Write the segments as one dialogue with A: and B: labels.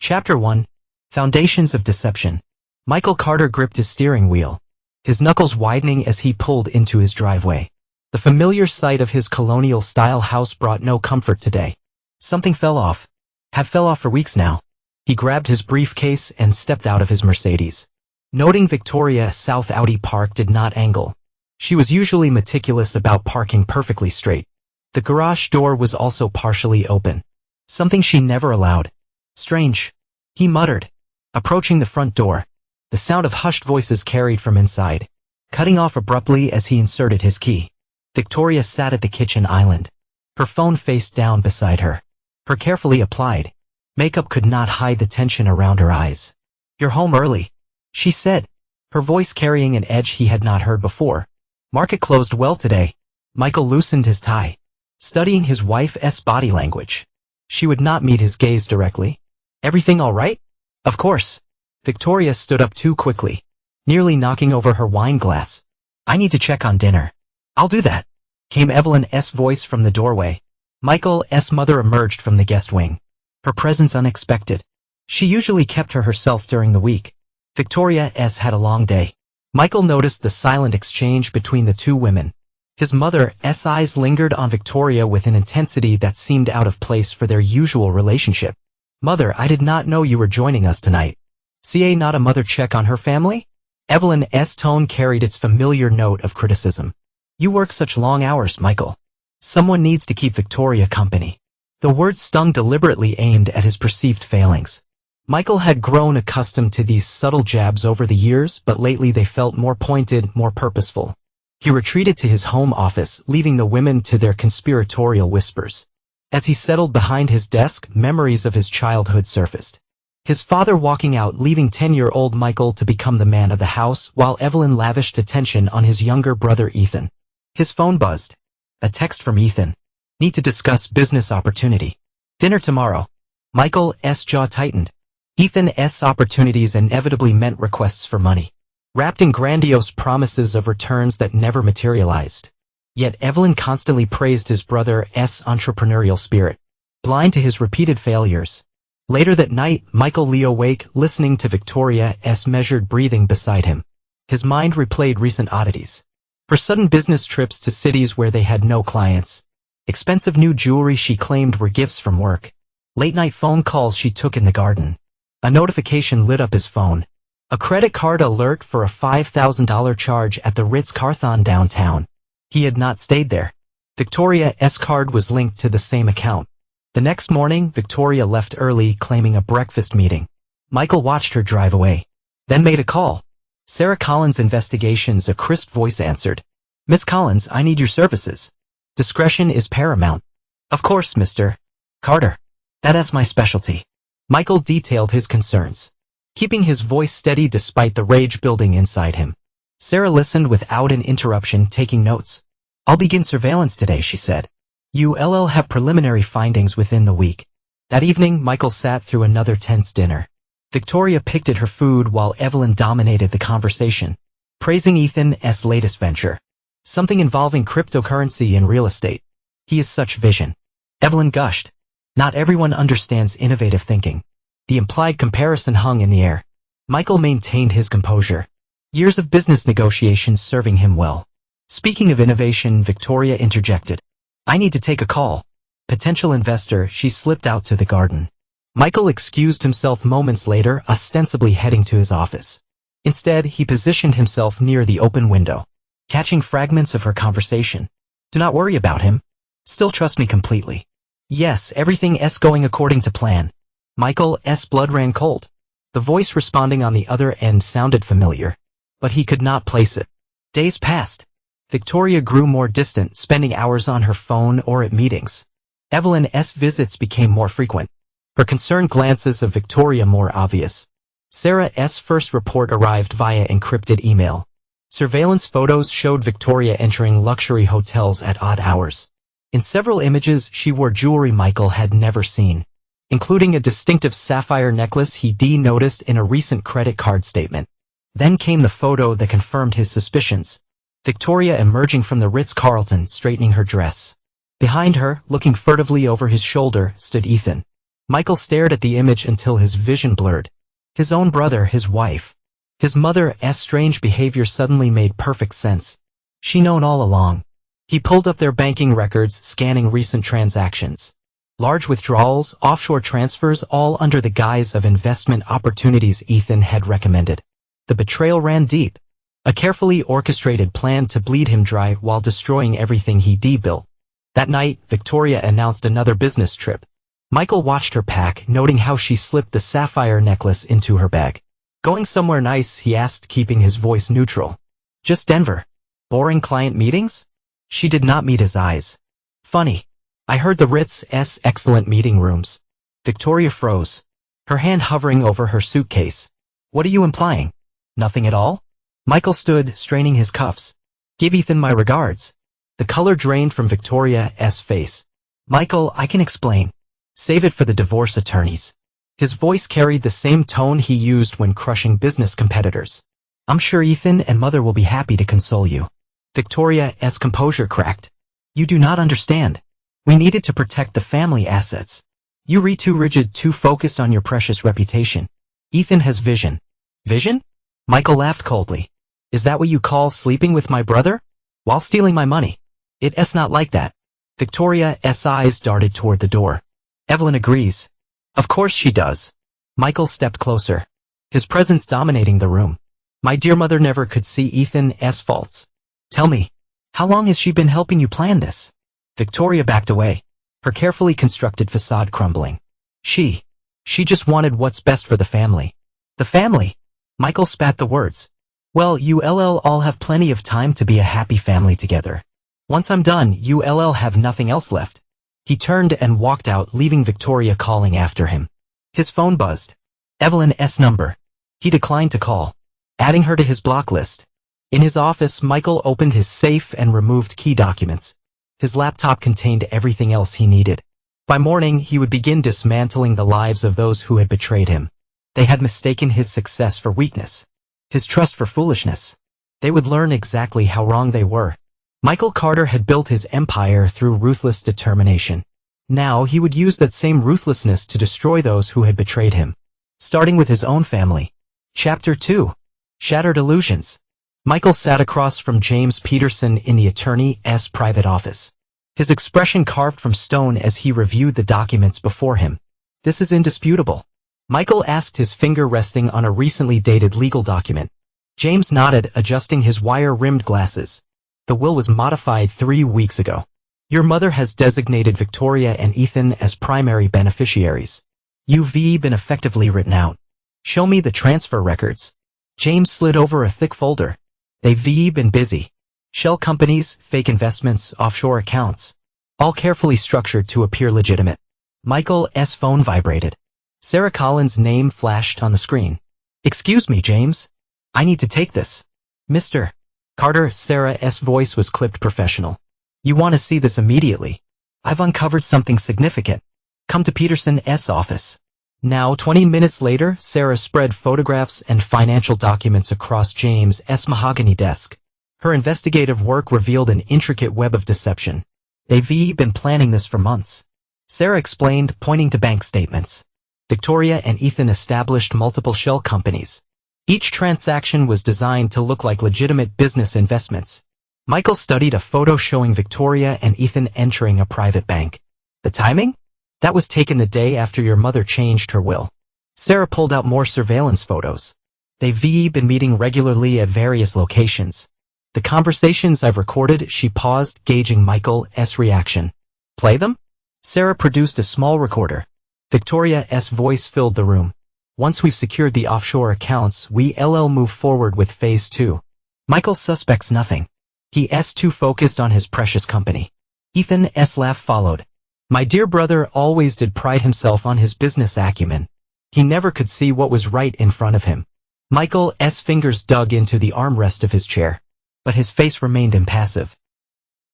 A: Chapter 1. Foundations of Deception. Michael Carter gripped his steering wheel, his knuckles widening as he pulled into his driveway. The familiar sight of his colonial-style house brought no comfort today. Something fell off. Had fell off for weeks now. He grabbed his briefcase and stepped out of his Mercedes. Noting Victoria South Audi Park did not angle. She was usually meticulous about parking perfectly straight. The garage door was also partially open. Something she never allowed. Strange, he muttered, approaching the front door. The sound of hushed voices carried from inside, cutting off abruptly as he inserted his key. Victoria sat at the kitchen island, her phone face down beside her. Her carefully applied makeup could not hide the tension around her eyes. "You're home early," she said, her voice carrying an edge he had not heard before. "Market closed well today." Michael loosened his tie, studying his wife's body language. She would not meet his gaze directly. "Everything all right?" "Of course." Victoria stood up too quickly, nearly knocking over her wine glass. "I need to check on dinner." "I'll do that," came Evelyn's voice from the doorway. Michael's mother emerged from the guest wing, her presence unexpected. She usually kept herself during the week. Victoria's had a long day. Michael noticed the silent exchange between the two women. His mother's eyes lingered on Victoria with an intensity that seemed out of place for their usual relationship. "Mother, I did not know you were joining us tonight." Not a mother check on her family? Evelyn's tone carried its familiar note of criticism. "You work such long hours, Michael. Someone needs to keep Victoria company." The words stung deliberately aimed at his perceived failings. Michael had grown accustomed to these subtle jabs over the years, but lately they felt more pointed, more purposeful. He retreated to his home office, leaving the women to their conspiratorial whispers. As he settled behind his desk, memories of his childhood surfaced. His father walking out, leaving 10-year-old Michael to become the man of the house, while Evelyn lavished attention on his younger brother Ethan. His phone buzzed. A text from Ethan. "Need to discuss business opportunity. Dinner tomorrow." Michael's jaw tightened. Ethan's opportunities inevitably meant requests for money, wrapped in grandiose promises of returns that never materialized. Yet Evelyn constantly praised his brother's entrepreneurial spirit, blind to his repeated failures. Later that night, Michael lay awake, listening to Victoria's measured breathing beside him. His mind replayed recent oddities. Her sudden business trips to cities where they had no clients. Expensive new jewelry she claimed were gifts from work. Late-night phone calls she took in the garden. A notification lit up his phone. A credit card alert for a $5,000 charge at the Ritz-Carlton downtown. He had not stayed there. Victoria's card was linked to the same account. The next morning, Victoria left early, claiming a breakfast meeting. Michael watched her drive away, then made a call. "Sarah Collins Investigations," a crisp voice answered. "Miss Collins, I need your services." "Discretion is paramount." "Of course, Mr. Carter. That's my specialty." Michael detailed his concerns, keeping his voice steady despite the rage building inside him. Sarah listened without an interruption, taking notes. "I'll begin surveillance today," she said. "You'll have preliminary findings within the week." That evening, Michael sat through another tense dinner. Victoria picked at her food while Evelyn dominated the conversation, praising Ethan's latest venture. Something involving cryptocurrency and real estate. "He has such vision." Evelyn gushed. "Not everyone understands innovative thinking." The implied comparison hung in the air. Michael maintained his composure, years of business negotiations serving him well. "Speaking of innovation," Victoria interjected, "I need to take a call." Potential investor. She slipped out to the garden. Michael excused himself moments later, ostensibly heading to his office. Instead, he positioned himself near the open window, catching fragments of her conversation. "Do not worry about him. Still trust me completely." "Yes, everything's going according to plan." Michael's blood ran cold. The voice responding on the other end sounded familiar, but he could not place it. Days passed. Victoria grew more distant, spending hours on her phone or at meetings. Evelyn's visits became more frequent, her concerned glances of Victoria more obvious. Sarah's first report arrived via encrypted email. Surveillance photos showed Victoria entering luxury hotels at odd hours. In several images, she wore jewelry Michael had never seen, including a distinctive sapphire necklace he noticed in a recent credit card statement. Then came the photo that confirmed his suspicions. Victoria emerging from the Ritz-Carlton, straightening her dress. Behind her, looking furtively over his shoulder, stood Ethan. Michael stared at the image until his vision blurred. His own brother, his wife. His mother's strange behavior suddenly made perfect sense. She known all along. He pulled up their banking records, scanning recent transactions. Large withdrawals, offshore transfers, all under the guise of investment opportunities Ethan had recommended. The betrayal ran deep. A carefully orchestrated plan to bleed him dry while destroying everything he built. That night, Victoria announced another business trip. Michael watched her pack, noting how she slipped the sapphire necklace into her bag. Going somewhere nice, he asked, keeping his voice neutral. Just Denver. Boring client meetings? She did not meet his eyes. Funny. I heard the Ritz's excellent meeting rooms. Victoria froze, her hand hovering over her suitcase. What are you implying? Nothing at all? Michael stood, straining his cuffs. Give Ethan my regards. The color drained from Victoria's face. Michael, I can explain. Save it for the divorce attorneys. His voice carried the same tone he used when crushing business competitors. I'm sure Ethan and Mother will be happy to console you. Victoria's composure cracked. You do not understand. We needed to protect the family assets. You re too rigid, too focused on your precious reputation. Ethan has vision. Vision? Michael laughed coldly. Is that what you call sleeping with my brother? While stealing my money? It's not like that. Victoria's eyes darted toward the door. Evelyn agrees. Of course she does. Michael stepped closer, his presence dominating the room. My dear mother never could see Ethan's faults. Tell me, how long has she been helping you plan this? Victoria backed away, her carefully constructed facade crumbling. She just wanted what's best for the family. The family? Michael spat the words. Well, you'll all have plenty of time to be a happy family together. Once I'm done, you'll have nothing else left. He turned and walked out, leaving Victoria calling after him. His phone buzzed. Evelyn's number. He declined to call, adding her to his block list. In his office, Michael opened his safe and removed key documents. His laptop contained everything else he needed. By morning, he would begin dismantling the lives of those who had betrayed him. They had mistaken his success for weakness, his trust for foolishness. They would learn exactly how wrong they were. Michael Carter had built his empire through ruthless determination. Now he would use that same ruthlessness to destroy those who had betrayed him. Starting with his own family. Chapter 2. Shattered Illusions. Michael sat across from James Peterson in the attorney's private office. His expression carved from stone as he reviewed the documents before him. This is indisputable. Michael asked, his finger resting on a recently dated legal document. James nodded, adjusting his wire-rimmed glasses. The will was modified 3 weeks ago. Your mother has designated Victoria and Ethan as primary beneficiaries. You've been effectively written out. Show me the transfer records. James slid over a thick folder. They've been busy. Shell companies, fake investments, offshore accounts. All carefully structured to appear legitimate. Michael's phone vibrated. Sarah Collins' name flashed on the screen. Excuse me, James. I need to take this. Mr. Carter. Sarah's voice was clipped professional. You want to see this immediately. I've uncovered something significant. Come to Peterson's office. Now, 20 minutes later, Sarah spread photographs and financial documents across James's mahogany desk. Her investigative work revealed an intricate web of deception. They've been planning this for months. Sarah explained, pointing to bank statements. Victoria and Ethan established multiple shell companies. Each transaction was designed to look like legitimate business investments. Michael studied a photo showing Victoria and Ethan entering a private bank. The timing? That was taken the day after your mother changed her will. Sarah pulled out more surveillance photos. They've been meeting regularly at various locations. The conversations I've recorded. She paused, gauging Michael's reaction. Play them? Sarah produced a small recorder. Victoria's voice filled the room. Once we've secured the offshore accounts, we'll move forward with phase 2. Michael suspects nothing. He's too focused on his precious company. Ethan's laugh followed. My dear brother always did pride himself on his business acumen. He never could see what was right in front of him. Michael's fingers dug into the armrest of his chair, but his face remained impassive.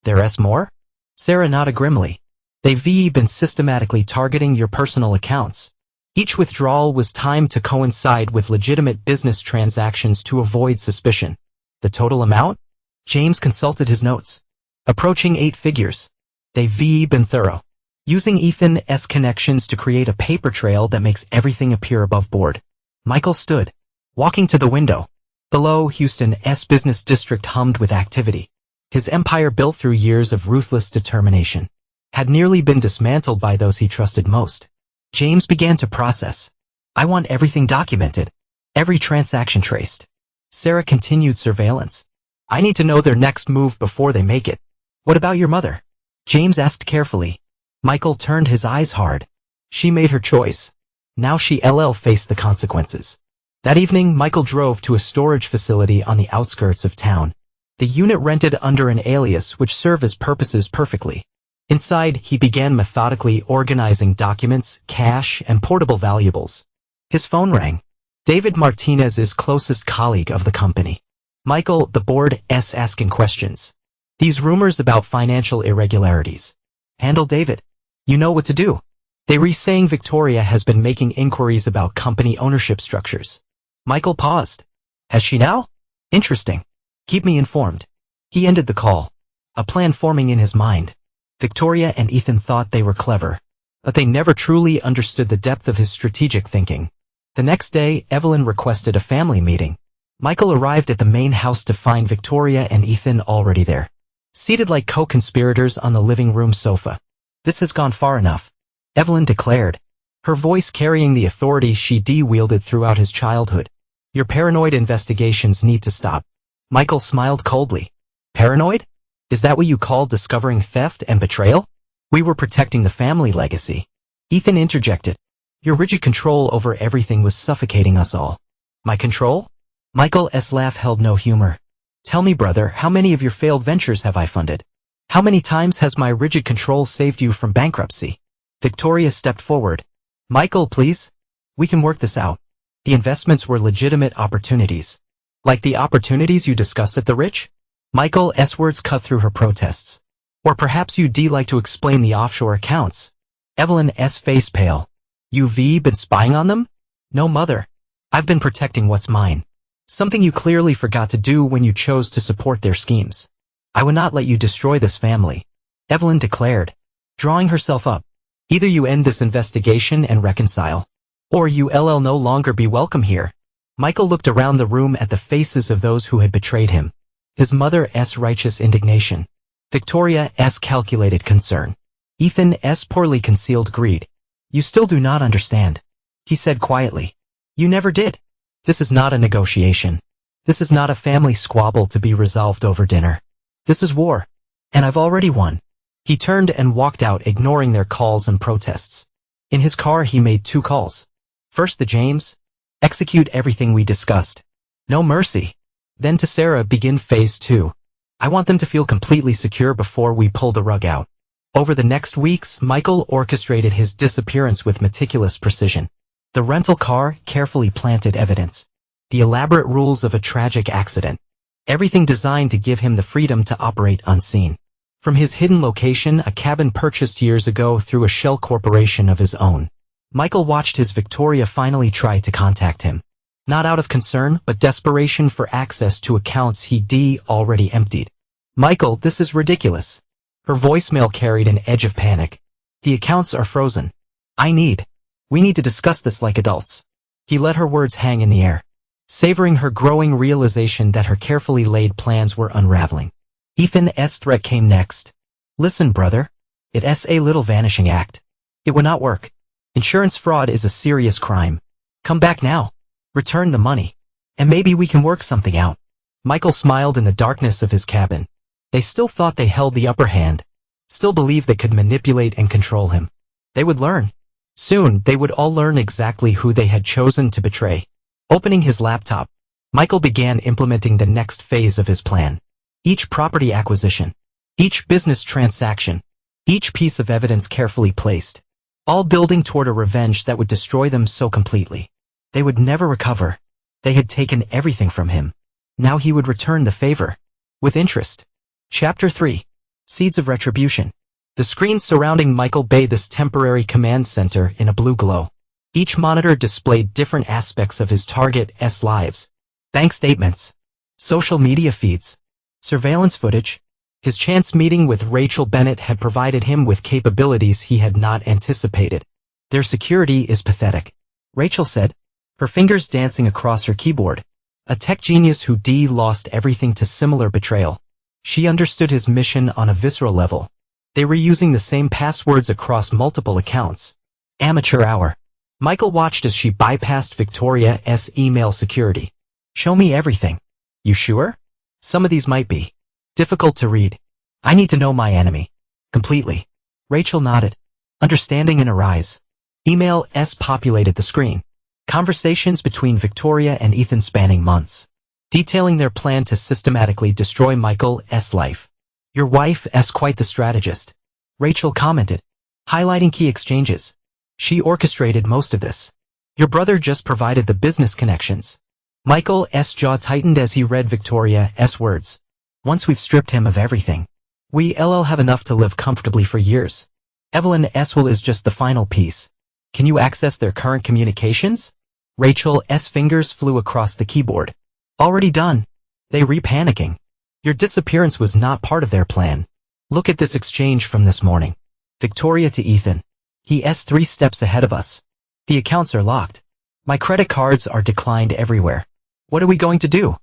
A: There's more? Sarah nodded grimly. They've been systematically targeting your personal accounts. Each withdrawal was timed to coincide with legitimate business transactions to avoid suspicion. The total amount? James consulted his notes. Approaching 8 figures. They've been thorough. using Ethan's connections to create a paper trail that makes everything appear above board. Michael stood, walking to the window. Below, Houston's business district hummed with activity. His empire, built through years of ruthless determination, had nearly been dismantled by those he trusted most. James began to process. I want everything documented, every transaction traced. Sarah continued surveillance. I need to know their next move before they make it. What about your mother? James asked carefully. Michael turned his eyes hard. She made her choice. Now she faced the consequences. That evening, Michael drove to a storage facility on the outskirts of town. The unit rented under an alias which served his purposes perfectly. Inside, he began methodically organizing documents, cash, and portable valuables. His phone rang. David Martinez's closest colleague of the company. Michael, the board's asking questions. These rumors about financial irregularities. Handle David. You know what to do. They were saying Victoria has been making inquiries about company ownership structures. Michael paused. Has she now? Interesting. Keep me informed. He ended the call. A plan forming in his mind. Victoria and Ethan thought they were clever, but they never truly understood the depth of his strategic thinking. The next day, Evelyn requested a family meeting. Michael arrived at the main house to find Victoria and Ethan already there, seated like co-conspirators on the living room sofa. This has gone far enough, Evelyn declared, her voice carrying the authority she'd wielded throughout his childhood. Your paranoid investigations need to stop. Michael smiled coldly. Paranoid? Is that what you call discovering theft and betrayal? We were protecting the family legacy. Ethan interjected. Your rigid control over everything was suffocating us all. My control? Michael's laugh held no humor. Tell me, brother, how many of your failed ventures have I funded? How many times has my rigid control saved you from bankruptcy? Victoria stepped forward. Michael, please. We can work this out. The investments were legitimate opportunities. Like the opportunities you discussed at the Rich? Michael's words cut through her protests. Or perhaps you'd like to explain the offshore accounts. Evelyn's face pale. You've been spying on them? No, mother. I've been protecting what's mine. Something you clearly forgot to do when you chose to support their schemes. I would not let you destroy this family, Evelyn declared, drawing herself up. Either you end this investigation and reconcile, or you'll no longer be welcome here. Michael looked around the room at the faces of those who had betrayed him. His mother's righteous indignation, Victoria's calculated concern, Ethan's poorly concealed greed. You still do not understand, he said quietly. You never did. This is not a negotiation. This is not a family squabble to be resolved over dinner. This is war. And I've already won. He turned and walked out, ignoring their calls and protests. In his car, he made 2 calls. First to James. Execute everything we discussed. No mercy. Then to Sarah, begin phase 2. I want them to feel completely secure before we pull the rug out. Over the next weeks, Michael orchestrated his disappearance with meticulous precision. The rental car, carefully planted evidence. The elaborate rules of a tragic accident. Everything designed to give him the freedom to operate unseen. From his hidden location, a cabin purchased years ago through a shell corporation of his own, Michael watched as Victoria finally tried to contact him. Not out of concern, but desperation for access to accounts he'd already emptied. Michael, this is ridiculous. Her voicemail carried an edge of panic. The accounts are frozen. We need to discuss this like adults. He let her words hang in the air, savoring her growing realization that her carefully laid plans were unraveling. Ethan's threat came next. Listen, brother. It's a little vanishing act. It would not work. Insurance fraud is a serious crime. Come back now. Return the money. And maybe we can work something out. Michael smiled in the darkness of his cabin. They still thought they held the upper hand. Still believed they could manipulate and control him. They would learn. Soon, they would all learn exactly who they had chosen to betray. Opening his laptop, Michael began implementing the next phase of his plan. Each property acquisition, each business transaction, each piece of evidence carefully placed, all building toward a revenge that would destroy them so completely. They would never recover. They had taken everything from him. Now he would return the favor. With interest. Chapter 3. Seeds of Retribution. The screens surrounding Michael Bay's temporary command center in a blue glow. Each monitor displayed different aspects of his target's lives. Bank statements, social media feeds, surveillance footage, His chance meeting with Rachel Bennett had provided him with capabilities he had not anticipated. Their security is pathetic, Rachel said, her fingers dancing across her keyboard. A tech genius who lost everything to similar betrayal. She understood his mission on a visceral level. They were using the same passwords across multiple accounts. Amateur hour. Michael watched as she bypassed Victoria's email security. Show me everything. You sure? Some of these might be difficult to read. I need to know my enemy. Completely. Rachel nodded, understanding in her eyes. Emails populated the screen. Conversations between Victoria and Ethan spanning months, detailing their plan to systematically destroy Michael's life. Your wife's quite the strategist, Rachel commented, highlighting key exchanges. She orchestrated most of this. Your brother just provided the business connections. Michael's jaw tightened as he read Victoria's words. Once we've stripped him of everything, we'll have enough to live comfortably for years. Evelyn's will is just the final piece. Can you access their current communications? Rachel's fingers flew across the keyboard. Already done. They panicking. Your disappearance was not part of their plan. Look at this exchange from this morning. Victoria to Ethan. He's 3 steps ahead of us. The accounts are locked. My credit cards are declined everywhere. What are we going to do?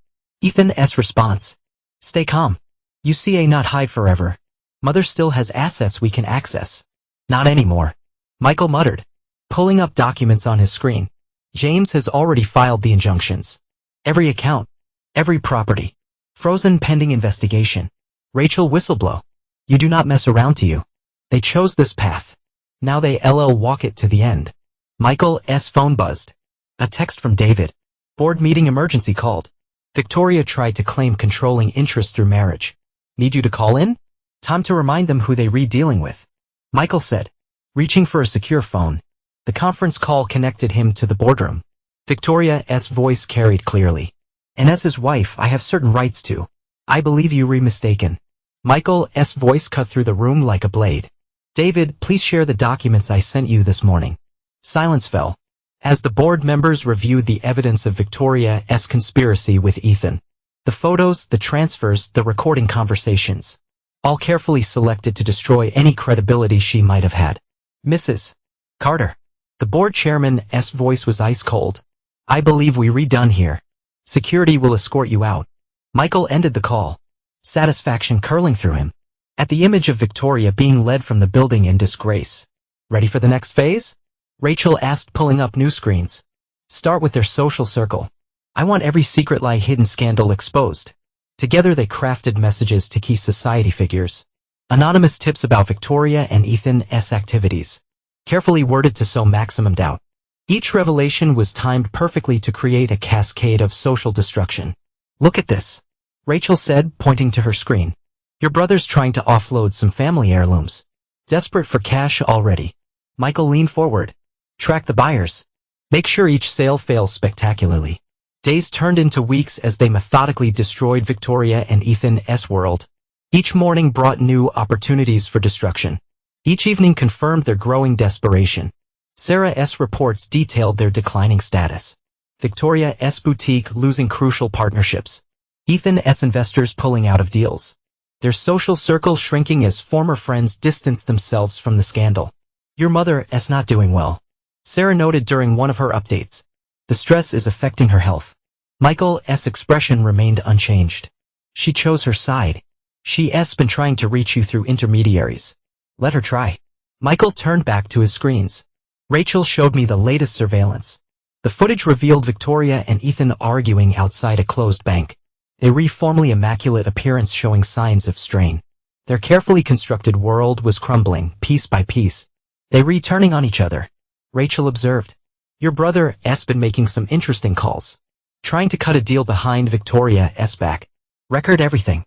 A: Ethan's response. Stay calm. You see, not hide forever. Mother still has assets we can access. Not anymore. Michael muttered, pulling up documents on his screen. James has already filed the injunctions. Every account, every property, frozen pending investigation. Rachel whistleblow. You do not mess around to you. They chose this path. Now they'll walk it to the end. Michael's phone buzzed. A text from David. Board meeting emergency called. Victoria tried to claim controlling interest through marriage. Need you to call in? Time to remind them who they dealing with. Michael said, reaching for a secure phone. The conference call connected him to the boardroom. Victoria's voice carried clearly. And as his wife, I have certain rights to. I believe you mistaken. Michael's voice cut through the room like a blade. David, please share the documents I sent you this morning. Silence fell, as the board members reviewed the evidence of Victoria's conspiracy with Ethan. The photos, the transfers, the recording conversations. All carefully selected to destroy any credibility she might have had. Mrs. Carter. The board chairman's voice was ice cold. I believe we're done here. Security will escort you out. Michael ended the call, satisfaction curling through him, at the image of Victoria being led from the building in disgrace. Ready for the next phase? Rachel asked, pulling up new screens. Start with their social circle. I want every secret lie, hidden scandal exposed. Together they crafted messages to key society figures. Anonymous tips about Victoria and Ethan's activities, carefully worded to sow maximum doubt. Each revelation was timed perfectly to create a cascade of social destruction. Look at this, Rachel said, pointing to her screen. Your brother's trying to offload some family heirlooms. Desperate for cash already. Michael leaned forward. Track the buyers. Make sure each sale fails spectacularly. Days turned into weeks as they methodically destroyed Victoria and Ethan's world. Each morning brought new opportunities for destruction. Each evening confirmed their growing desperation. Sarah's reports detailed their declining status. Victoria's boutique losing crucial partnerships. Ethan's investors pulling out of deals. Their social circle shrinking as former friends distanced themselves from the scandal. Your mother's not doing well, Sarah noted during one of her updates. The stress is affecting her health. Michael's expression remained unchanged. She chose her side. She's been trying to reach you through intermediaries. Let her try. Michael turned back to his screens. Rachel showed me the latest surveillance. The footage revealed Victoria and Ethan arguing outside a closed bank. Their reformally immaculate appearance showing signs of strain. Their carefully constructed world was crumbling, piece by piece. They turning on each other. Rachel observed. Your brother's been making some interesting calls. Trying to cut a deal behind Victoria's back. Record everything.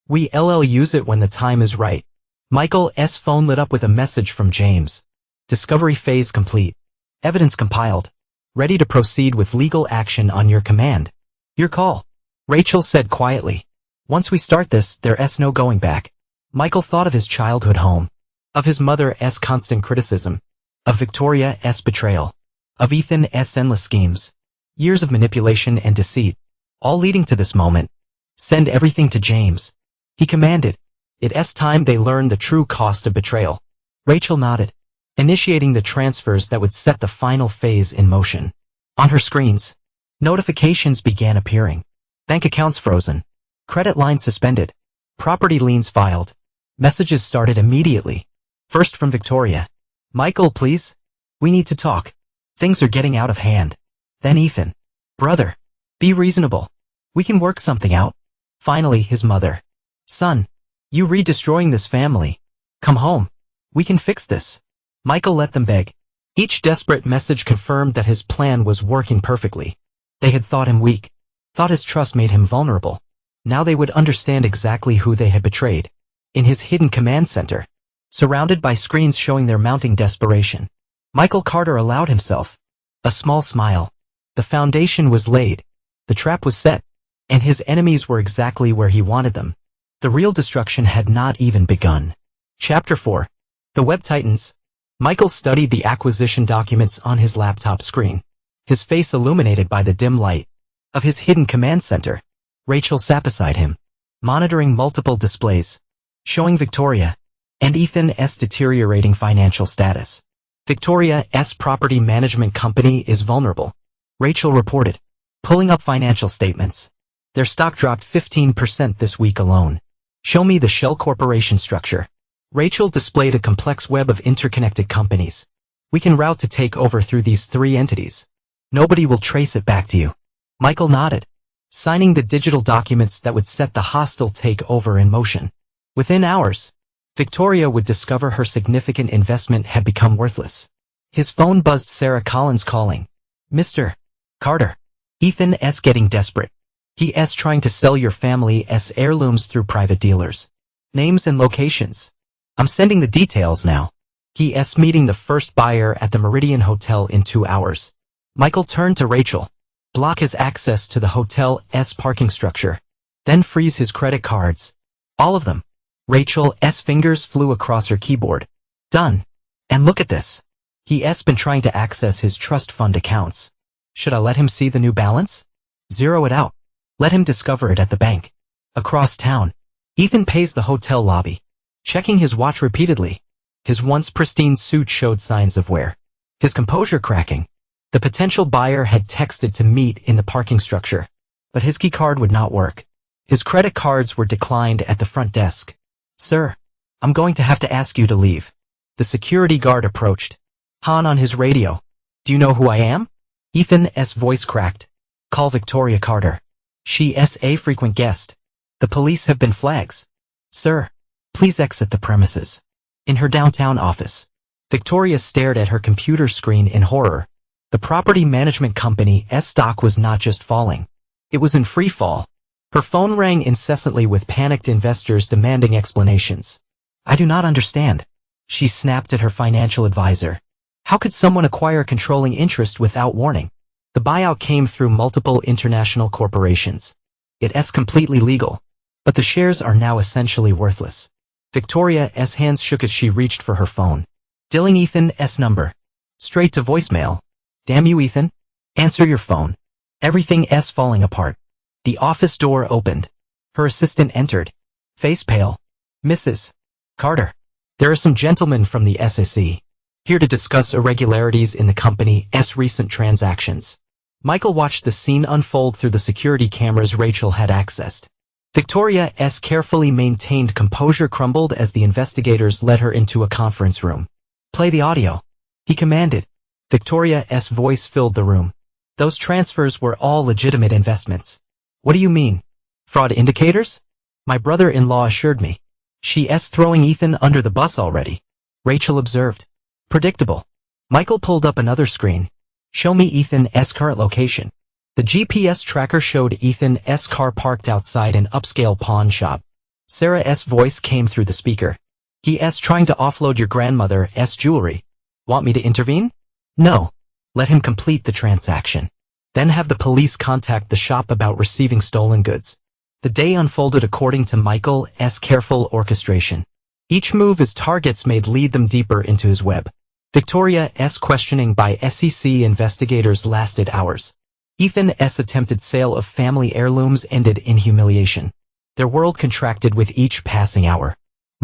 A: We'll use it when the time is right. Michael's phone lit up with a message from James. Discovery phase complete. Evidence compiled. Ready to proceed with legal action on your command. Your call. Rachel said quietly. Once we start this, there's no going back. Michael thought of his childhood home. Of his mother's constant criticism. Of Victoria's betrayal. Of Ethan's endless schemes. Years of manipulation and deceit. All leading to this moment. Send everything to James. He commanded. It's time they learned the true cost of betrayal. Rachel nodded, initiating the transfers that would set the final phase in motion. On her screens, notifications began appearing. Bank accounts frozen. Credit lines suspended. Property liens filed. Messages started immediately. First from Victoria. Michael, please. We need to talk. Things are getting out of hand. Then Ethan. Brother. Be reasonable. We can work something out. Finally, his mother. Son. You re-destroying this family. Come home. We can fix this. Michael let them beg. Each desperate message confirmed that his plan was working perfectly. They had thought him weak. Thought his trust made him vulnerable. Now they would understand exactly who they had betrayed. In his hidden command center, surrounded by screens showing their mounting desperation, Michael Carter allowed himself a small smile. The foundation was laid. The trap was set. And his enemies were exactly where he wanted them. The real destruction had not even begun. Chapter 4. The Web Titans. Michael studied the acquisition documents on his laptop screen, his face illuminated by the dim light of his hidden command center. Rachel sat beside him, monitoring multiple displays, showing Victoria and Ethan's deteriorating financial status. Victoria's property management company is vulnerable, Rachel reported, pulling up financial statements. Their stock dropped 15% this week alone. Show me the shell corporation structure. Rachel displayed a complex web of interconnected companies. We can route to take over through these 3 entities. Nobody will trace it back to you. Michael nodded, signing the digital documents that would set the hostile takeover in motion. Within hours, Victoria would discover her significant investment had become worthless. His phone buzzed. Sarah Collins calling. Mr. Carter. Ethan's getting desperate. He's trying to sell your family's heirlooms through private dealers. Names and locations. I'm sending the details now. He's meeting the first buyer at the Meridian Hotel in 2 hours. Michael turned to Rachel. Block his access to the hotel's parking structure. Then freeze his credit cards. All of them. Rachel's fingers flew across her keyboard. Done. And look at this. He's been trying to access his trust fund accounts. Should I let him see the new balance? Zero it out. Let him discover it at the bank. Across town, Ethan paced the hotel lobby, checking his watch repeatedly. His once pristine suit showed signs of wear, his composure cracking. The potential buyer had texted to meet in the parking structure, but his key card would not work. His credit cards were declined at the front desk. Sir, I'm going to have to ask you to leave. The security guard approached. Han on his radio. Do you know who I am? Ethan's voice cracked. Call Victoria Carter. She's a frequent guest. The police have been flags. Sir, please exit the premises. In her downtown office, Victoria stared at her computer screen in horror. The property management company's stock was not just falling. It was in free fall. Her phone rang incessantly with panicked investors demanding explanations. I do not understand. She snapped at her financial advisor. How could someone acquire controlling interest without warning? The buyout came through multiple international corporations. It's completely legal, but the shares are now essentially worthless. Victoria's hands shook as she reached for her phone, dialing Ethan's number. Straight to voicemail. Damn you, Ethan. Answer your phone. Everything's falling apart. The office door opened. Her assistant entered, face pale. Mrs. Carter. There are some gentlemen from the SEC here to discuss irregularities in the company's recent transactions. Michael watched the scene unfold through the security cameras Rachel had accessed. Victoria's carefully maintained composure crumbled as the investigators led her into a conference room. Play the audio, he commanded. Victoria's voice filled the room. Those transfers were all legitimate investments. What do you mean? Fraud indicators? My brother-in-law assured me. She's throwing Ethan under the bus already, Rachel observed. Predictable. Michael pulled up another screen. Show me Ethan's current location. The GPS tracker showed Ethan's car parked outside an upscale pawn shop. Sarah's voice came through the speaker. He's trying to offload your grandmother's jewelry. Want me to intervene? No. Let him complete the transaction. Then have the police contact the shop about receiving stolen goods. The day unfolded according to Michael's careful orchestration. Each move his targets made lead them deeper into his web. Victoria's questioning by SEC investigators lasted hours. Ethan's attempted sale of family heirlooms ended in humiliation. Their world contracted with each passing hour.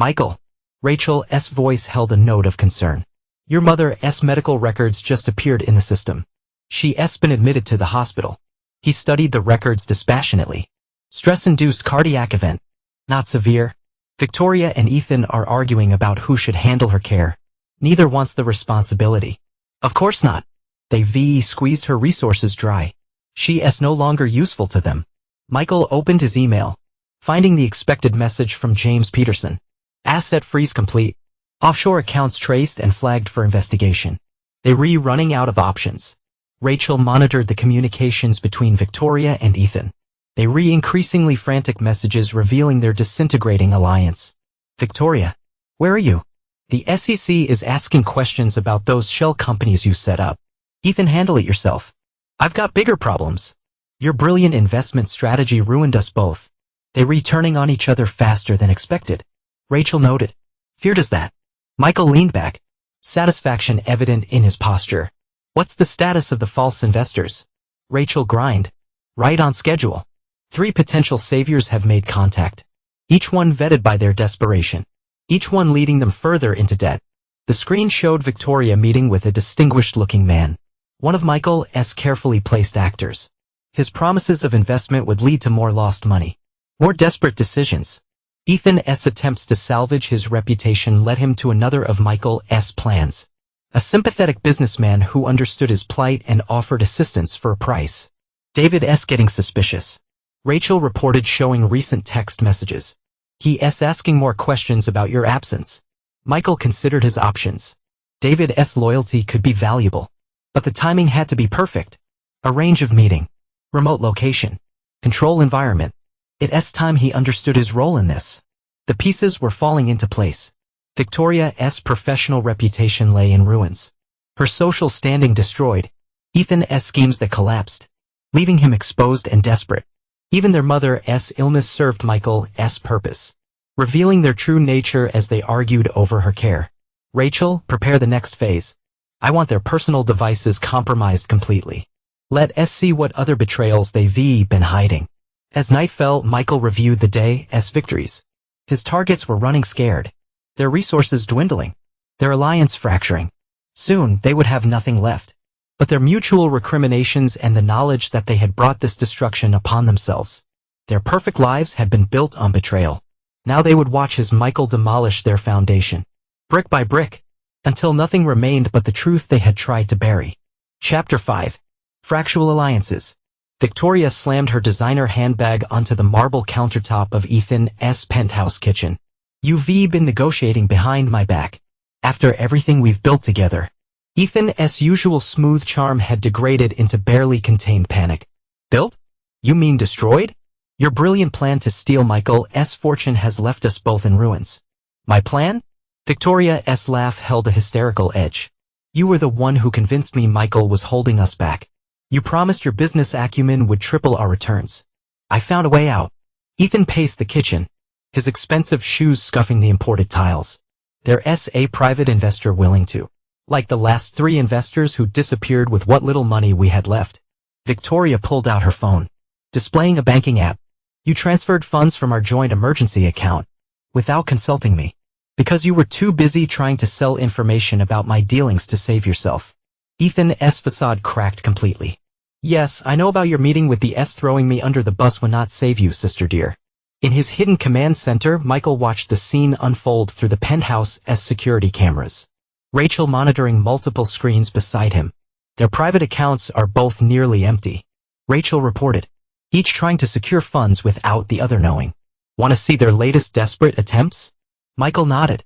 A: Michael. Rachel's voice held a note of concern. Your mother's medical records just appeared in the system. She's been admitted to the hospital. He studied the records dispassionately. Stress-induced cardiac event. Not severe. Victoria and Ethan are arguing about who should handle her care. Neither wants the responsibility. Of course not. They squeezed her resources dry. She's no longer useful to them. Michael opened his email, finding the expected message from James Peterson. Asset freeze complete. Offshore accounts traced and flagged for investigation. They were running out of options. Rachel monitored the communications between Victoria and Ethan. They were increasingly frantic messages revealing their disintegrating alliance. Victoria, where are you? The SEC is asking questions about those shell companies you set up. Ethan, handle it yourself. I've got bigger problems. Your brilliant investment strategy ruined us both. They were turning on each other faster than expected. Rachel noted. Fear does that. Michael leaned back, satisfaction evident in his posture. What's the status of the false investors? Rachel grinned. Right on schedule. 3 potential saviors have made contact. Each one vetted by their desperation. Each one leading them further into debt. The screen showed Victoria meeting with a distinguished-looking man. One of Michael's carefully placed actors. His promises of investment would lead to more lost money. More desperate decisions. Ethan's attempts to salvage his reputation led him to another of Michael's plans. A sympathetic businessman who understood his plight and offered assistance for a price. David's getting suspicious. Rachel reported, showing recent text messages. He's asking more questions about your absence. Michael considered his options. David's loyalty could be valuable. But the timing had to be perfect. Arrange of meeting. Remote location. Control environment. It's time he understood his role in this. The pieces were falling into place. Victoria's professional reputation lay in ruins. Her social standing destroyed. Ethan's schemes that collapsed, leaving him exposed and desperate. Even their mother's illness served Michael's purpose, revealing their true nature as they argued over her care. Rachel, prepare the next phase. I want their personal devices compromised completely. Let's see what other betrayals they've been hiding. As night fell, Michael reviewed the day's victories. His targets were running scared. Their resources dwindling. Their alliance fracturing. Soon, they would have nothing left. But their mutual recriminations and the knowledge that they had brought this destruction upon themselves. Their perfect lives had been built on betrayal. Now they would watch as Michael demolished their foundation. Brick by brick. Until nothing remained but the truth they had tried to bury. Chapter 5. Fractual Alliances. Victoria slammed her designer handbag onto the marble countertop of Ethan's penthouse kitchen. You've been negotiating behind my back. After everything we've built together. Ethan's usual smooth charm had degraded into barely contained panic. Built? You mean destroyed? Your brilliant plan to steal Michael's fortune has left us both in ruins. My plan? Victoria's laugh held a hysterical edge. You were the one who convinced me Michael was holding us back. You promised your business acumen would triple our returns. I found a way out. Ethan paced the kitchen, his expensive shoes scuffing the imported tiles. There's a private investor willing to. Like the last 3 investors who disappeared with what little money we had left. Victoria pulled out her phone, displaying a banking app. You transferred funds from our joint emergency account, without consulting me, because you were too busy trying to sell information about my dealings to save yourself. Ethan's facade cracked completely. Yes, I know about your meeting with the throwing me under the bus would not save you, sister dear. In his hidden command center, Michael watched the scene unfold through the penthouse's security cameras. Rachel monitoring multiple screens beside him. Their private accounts are both nearly empty. Rachel reported, each trying to secure funds without the other knowing. Want to see their latest desperate attempts? Michael nodded.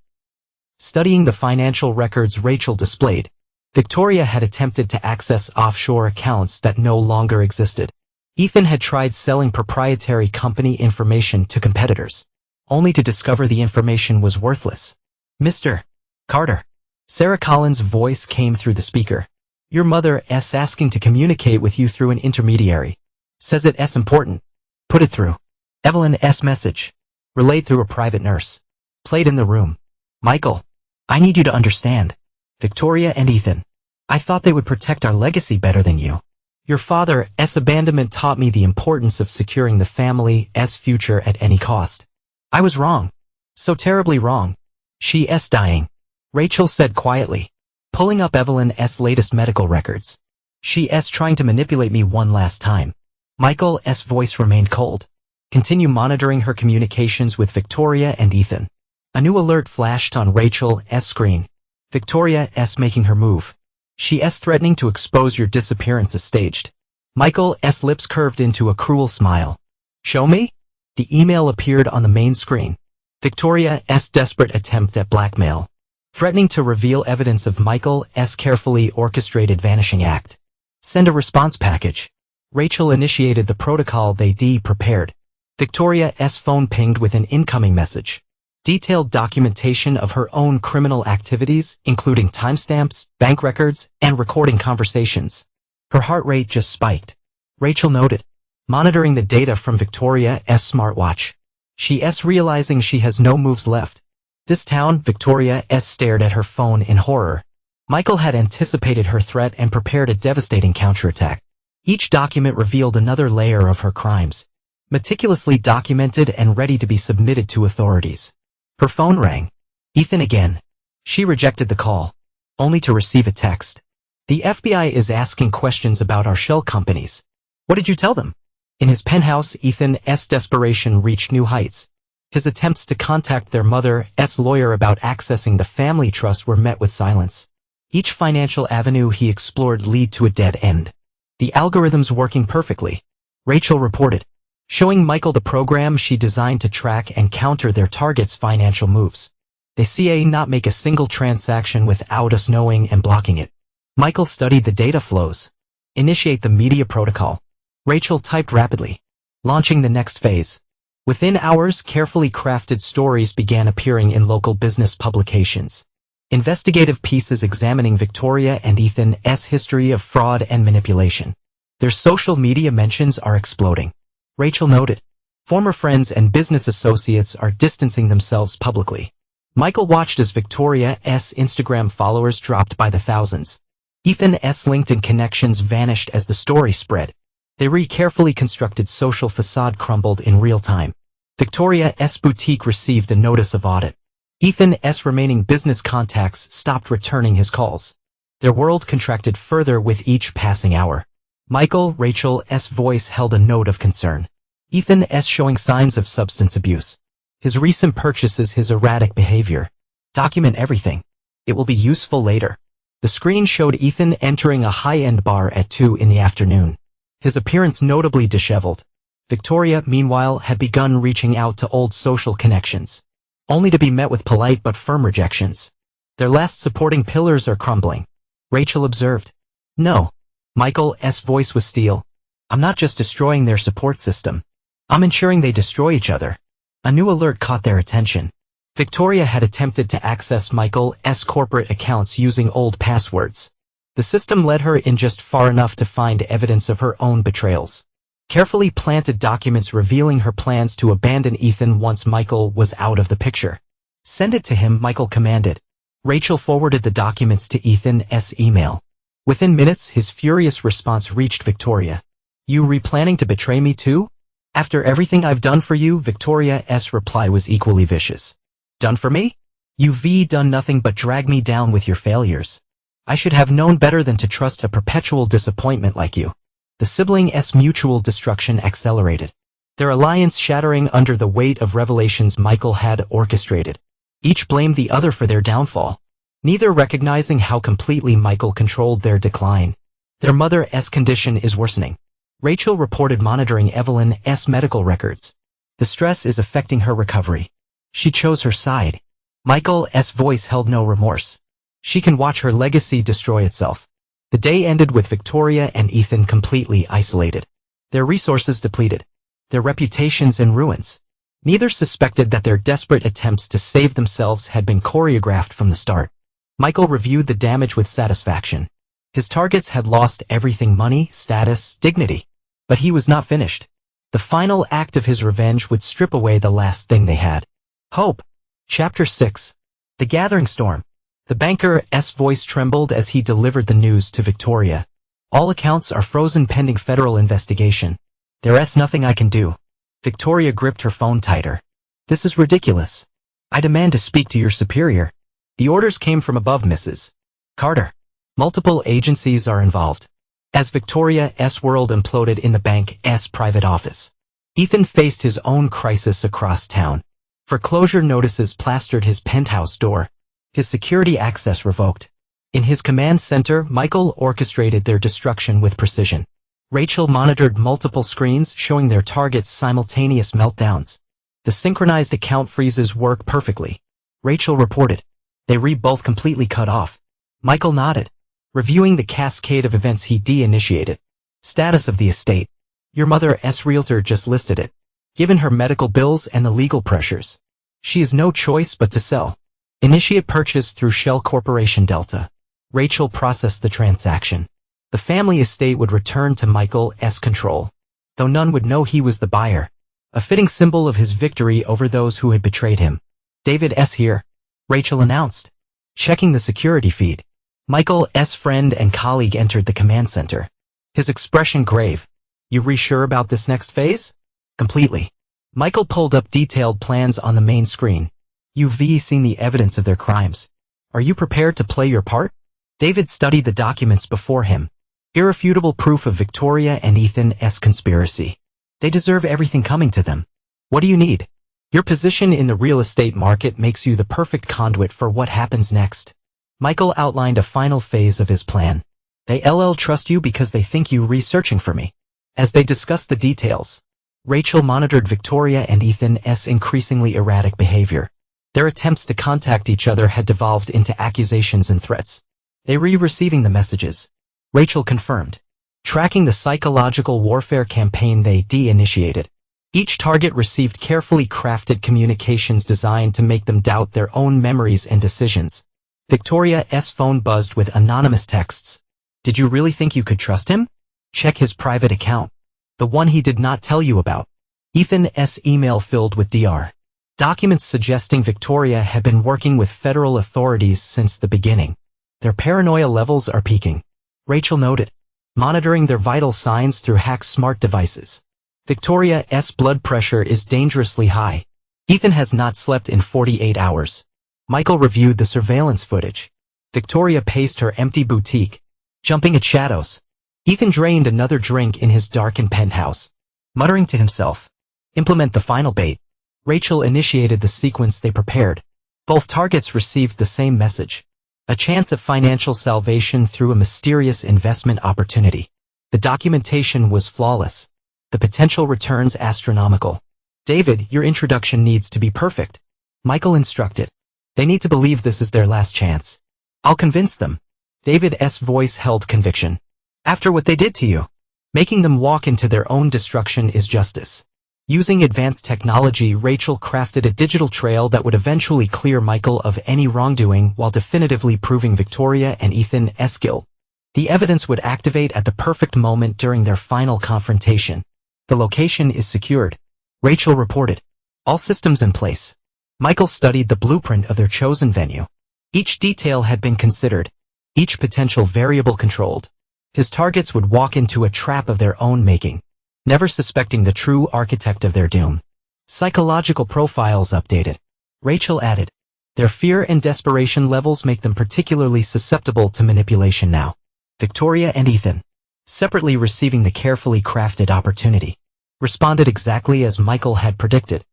A: Studying the financial records Rachel displayed, Victoria had attempted to access offshore accounts that no longer existed. Ethan had tried selling proprietary company information to competitors, only to discover the information was worthless. Mr. Carter. Sarah Collins' voice came through the speaker. Your mother's asking to communicate with you through an intermediary. Says it's important. Put it through. Evelyn's message. Relayed through a private nurse. Played in the room. Michael. I need you to understand. Victoria and Ethan. I thought they would protect our legacy better than you. Your father's abandonment taught me the importance of securing the family's future at any cost. I was wrong. So terribly wrong. She's dying. Rachel said quietly, pulling up Evelyn's latest medical records. She's trying to manipulate me one last time. Michael's voice remained cold. Continue monitoring her communications with Victoria and Ethan. A new alert flashed on Rachel's screen. Victoria's making her move. She's threatening to expose your disappearance as staged. Michael's lips curved into a cruel smile. Show me? The email appeared on the main screen. Victoria's desperate attempt at blackmail. Threatening to reveal evidence of Michael's carefully orchestrated vanishing act. Send a response package. Rachel initiated the protocol they prepared. Victoria's phone pinged with an incoming message. Detailed documentation of her own criminal activities, including timestamps, bank records, and recording conversations. Her heart rate just spiked. Rachel noted, monitoring the data from Victoria's smartwatch. She's realizing she has no moves left. This town, Victoria's stared at her phone in horror. Michael had anticipated her threat and prepared a devastating counterattack. Each document revealed another layer of her crimes, meticulously documented and ready to be submitted to authorities. Her phone rang. Ethan again. She rejected the call, only to receive a text. The FBI is asking questions about our shell companies. What did you tell them? In his penthouse, Ethan's desperation reached new heights. His attempts to contact their mother's lawyer about accessing the family trust were met with silence. Each financial avenue he explored led to a dead end. The algorithm's working perfectly, Rachel reported, showing Michael the program she designed to track and counter their target's financial moves. They not make a single transaction without us knowing and blocking it. Michael studied the data flows. Initiate the media protocol. Rachel typed rapidly, launching the next phase. Within hours, carefully crafted stories began appearing in local business publications. Investigative pieces examining Victoria and Ethan's history of fraud and manipulation. Their social media mentions are exploding. Rachel noted, former friends and business associates are distancing themselves publicly. Michael watched as Victoria's Instagram followers dropped by the thousands. Ethan's LinkedIn connections vanished as the story spread. Their carefully constructed social facade crumbled in real time. Victoria's boutique received a notice of audit. Ethan's remaining business contacts stopped returning his calls. Their world contracted further with each passing hour. Rachel's voice held a note of concern. Ethan's showing signs of substance abuse. His recent purchases, his erratic behavior. Document everything. It will be useful later. The screen showed Ethan entering a high-end bar at 2 in the afternoon. His appearance notably disheveled. Victoria, meanwhile, had begun reaching out to old social connections, only to be met with polite but firm rejections. Their last supporting pillars are crumbling. Rachel observed. No. Michael's voice was steel. I'm not just destroying their support system. I'm ensuring they destroy each other. A new alert caught their attention. Victoria had attempted to access Michael's corporate accounts using old passwords. The system led her in just far enough to find evidence of her own betrayals. Carefully planted documents revealing her plans to abandon Ethan once Michael was out of the picture. Send it to him, Michael commanded. Rachel forwarded the documents to Ethan's email. Within minutes, his furious response reached Victoria. You planning to betray me too? After everything I've done for you, Victoria's reply was equally vicious. Done for me? You've done nothing but drag me down with your failures. I should have known better than to trust a perpetual disappointment like you. The siblings' mutual destruction accelerated, their alliance shattering under the weight of revelations Michael had orchestrated. Each blamed the other for their downfall, neither recognizing how completely Michael controlled their decline. Their mother's condition is worsening. Rachel reported monitoring Evelyn's medical records. The stress is affecting her recovery. She chose her side. Michael's voice held no remorse. She can watch her legacy destroy itself. The day ended with Victoria and Ethan completely isolated. Their resources depleted. Their reputations in ruins. Neither suspected that their desperate attempts to save themselves had been choreographed from the start. Michael reviewed the damage with satisfaction. His targets had lost everything: money, status, dignity. But he was not finished. The final act of his revenge would strip away the last thing they had. Hope. Chapter 6. The Gathering Storm. The banker's voice trembled as he delivered the news to Victoria. All accounts are frozen pending federal investigation. There's nothing I can do. Victoria gripped her phone tighter. This is ridiculous. I demand to speak to your superior. The orders came from above, Mrs. Carter. Multiple agencies are involved. As Victoria's world imploded in the bank's private office, Ethan faced his own crisis across town. Foreclosure notices plastered his penthouse door. His security access revoked. In his command center, Michael orchestrated their destruction with precision. Rachel monitored multiple screens showing their targets' simultaneous meltdowns. The synchronized account freezes work perfectly. Rachel reported. They both completely cut off. Michael nodded, reviewing the cascade of events he de-initiated. Status of the estate. Your mother's realtor just listed it. Given her medical bills and the legal pressures, she has no choice but to sell. Initiate purchase through Shell Corporation Delta. Rachel processed the transaction. The family estate would return to Michael's control, though none would know he was the buyer. A fitting symbol of his victory over those who had betrayed him. David's here, Rachel announced. Checking the security feed, Michael's friend and colleague entered the command center. His expression grave. You sure about this next phase? Completely. Michael pulled up detailed plans on the main screen. You've seen the evidence of their crimes. Are you prepared to play your part? David studied the documents before him. Irrefutable proof of Victoria and Ethan's conspiracy. They deserve everything coming to them. What do you need? Your position in the real estate market makes you the perfect conduit for what happens next. Michael outlined a final phase of his plan. They trust you because they think you researching for me. As they discussed the details, Rachel monitored Victoria and Ethan's increasingly erratic behavior. Their attempts to contact each other had devolved into accusations and threats. They receiving the messages. Rachel confirmed. Tracking the psychological warfare campaign they de-initiated. Each target received carefully crafted communications designed to make them doubt their own memories and decisions. Victoria's phone buzzed with anonymous texts. Did you really think you could trust him? Check his private account. The one he did not tell you about. Ethan's email filled with Dr. Documents suggesting Victoria had been working with federal authorities since the beginning. Their paranoia levels are peaking. Rachel noted. Monitoring their vital signs through Hack's smart devices. Victoria's blood pressure is dangerously high. Ethan has not slept in 48 hours. Michael reviewed the surveillance footage. Victoria paced her empty boutique, jumping at shadows. Ethan drained another drink in his darkened penthouse, muttering to himself. Implement the final bait. Rachel initiated the sequence they prepared. Both targets received the same message. A chance of financial salvation through a mysterious investment opportunity. The documentation was flawless. The potential returns astronomical. David, your introduction needs to be perfect. Michael instructed. They need to believe this is their last chance. I'll convince them. David's voice held conviction. After what they did to you, making them walk into their own destruction is justice. Using advanced technology, Rachel crafted a digital trail that would eventually clear Michael of any wrongdoing while definitively proving Victoria and Ethan's guilt. The evidence would activate at the perfect moment during their final confrontation. The location is secured, Rachel reported. All systems in place. Michael studied the blueprint of their chosen venue. Each detail had been considered, each potential variable controlled. His targets would walk into a trap of their own making, never suspecting the true architect of their doom. Psychological profiles updated. Rachel added. Their fear and desperation levels make them particularly susceptible to manipulation now. Victoria and Ethan, separately receiving the carefully crafted opportunity, responded exactly as Michael had predicted.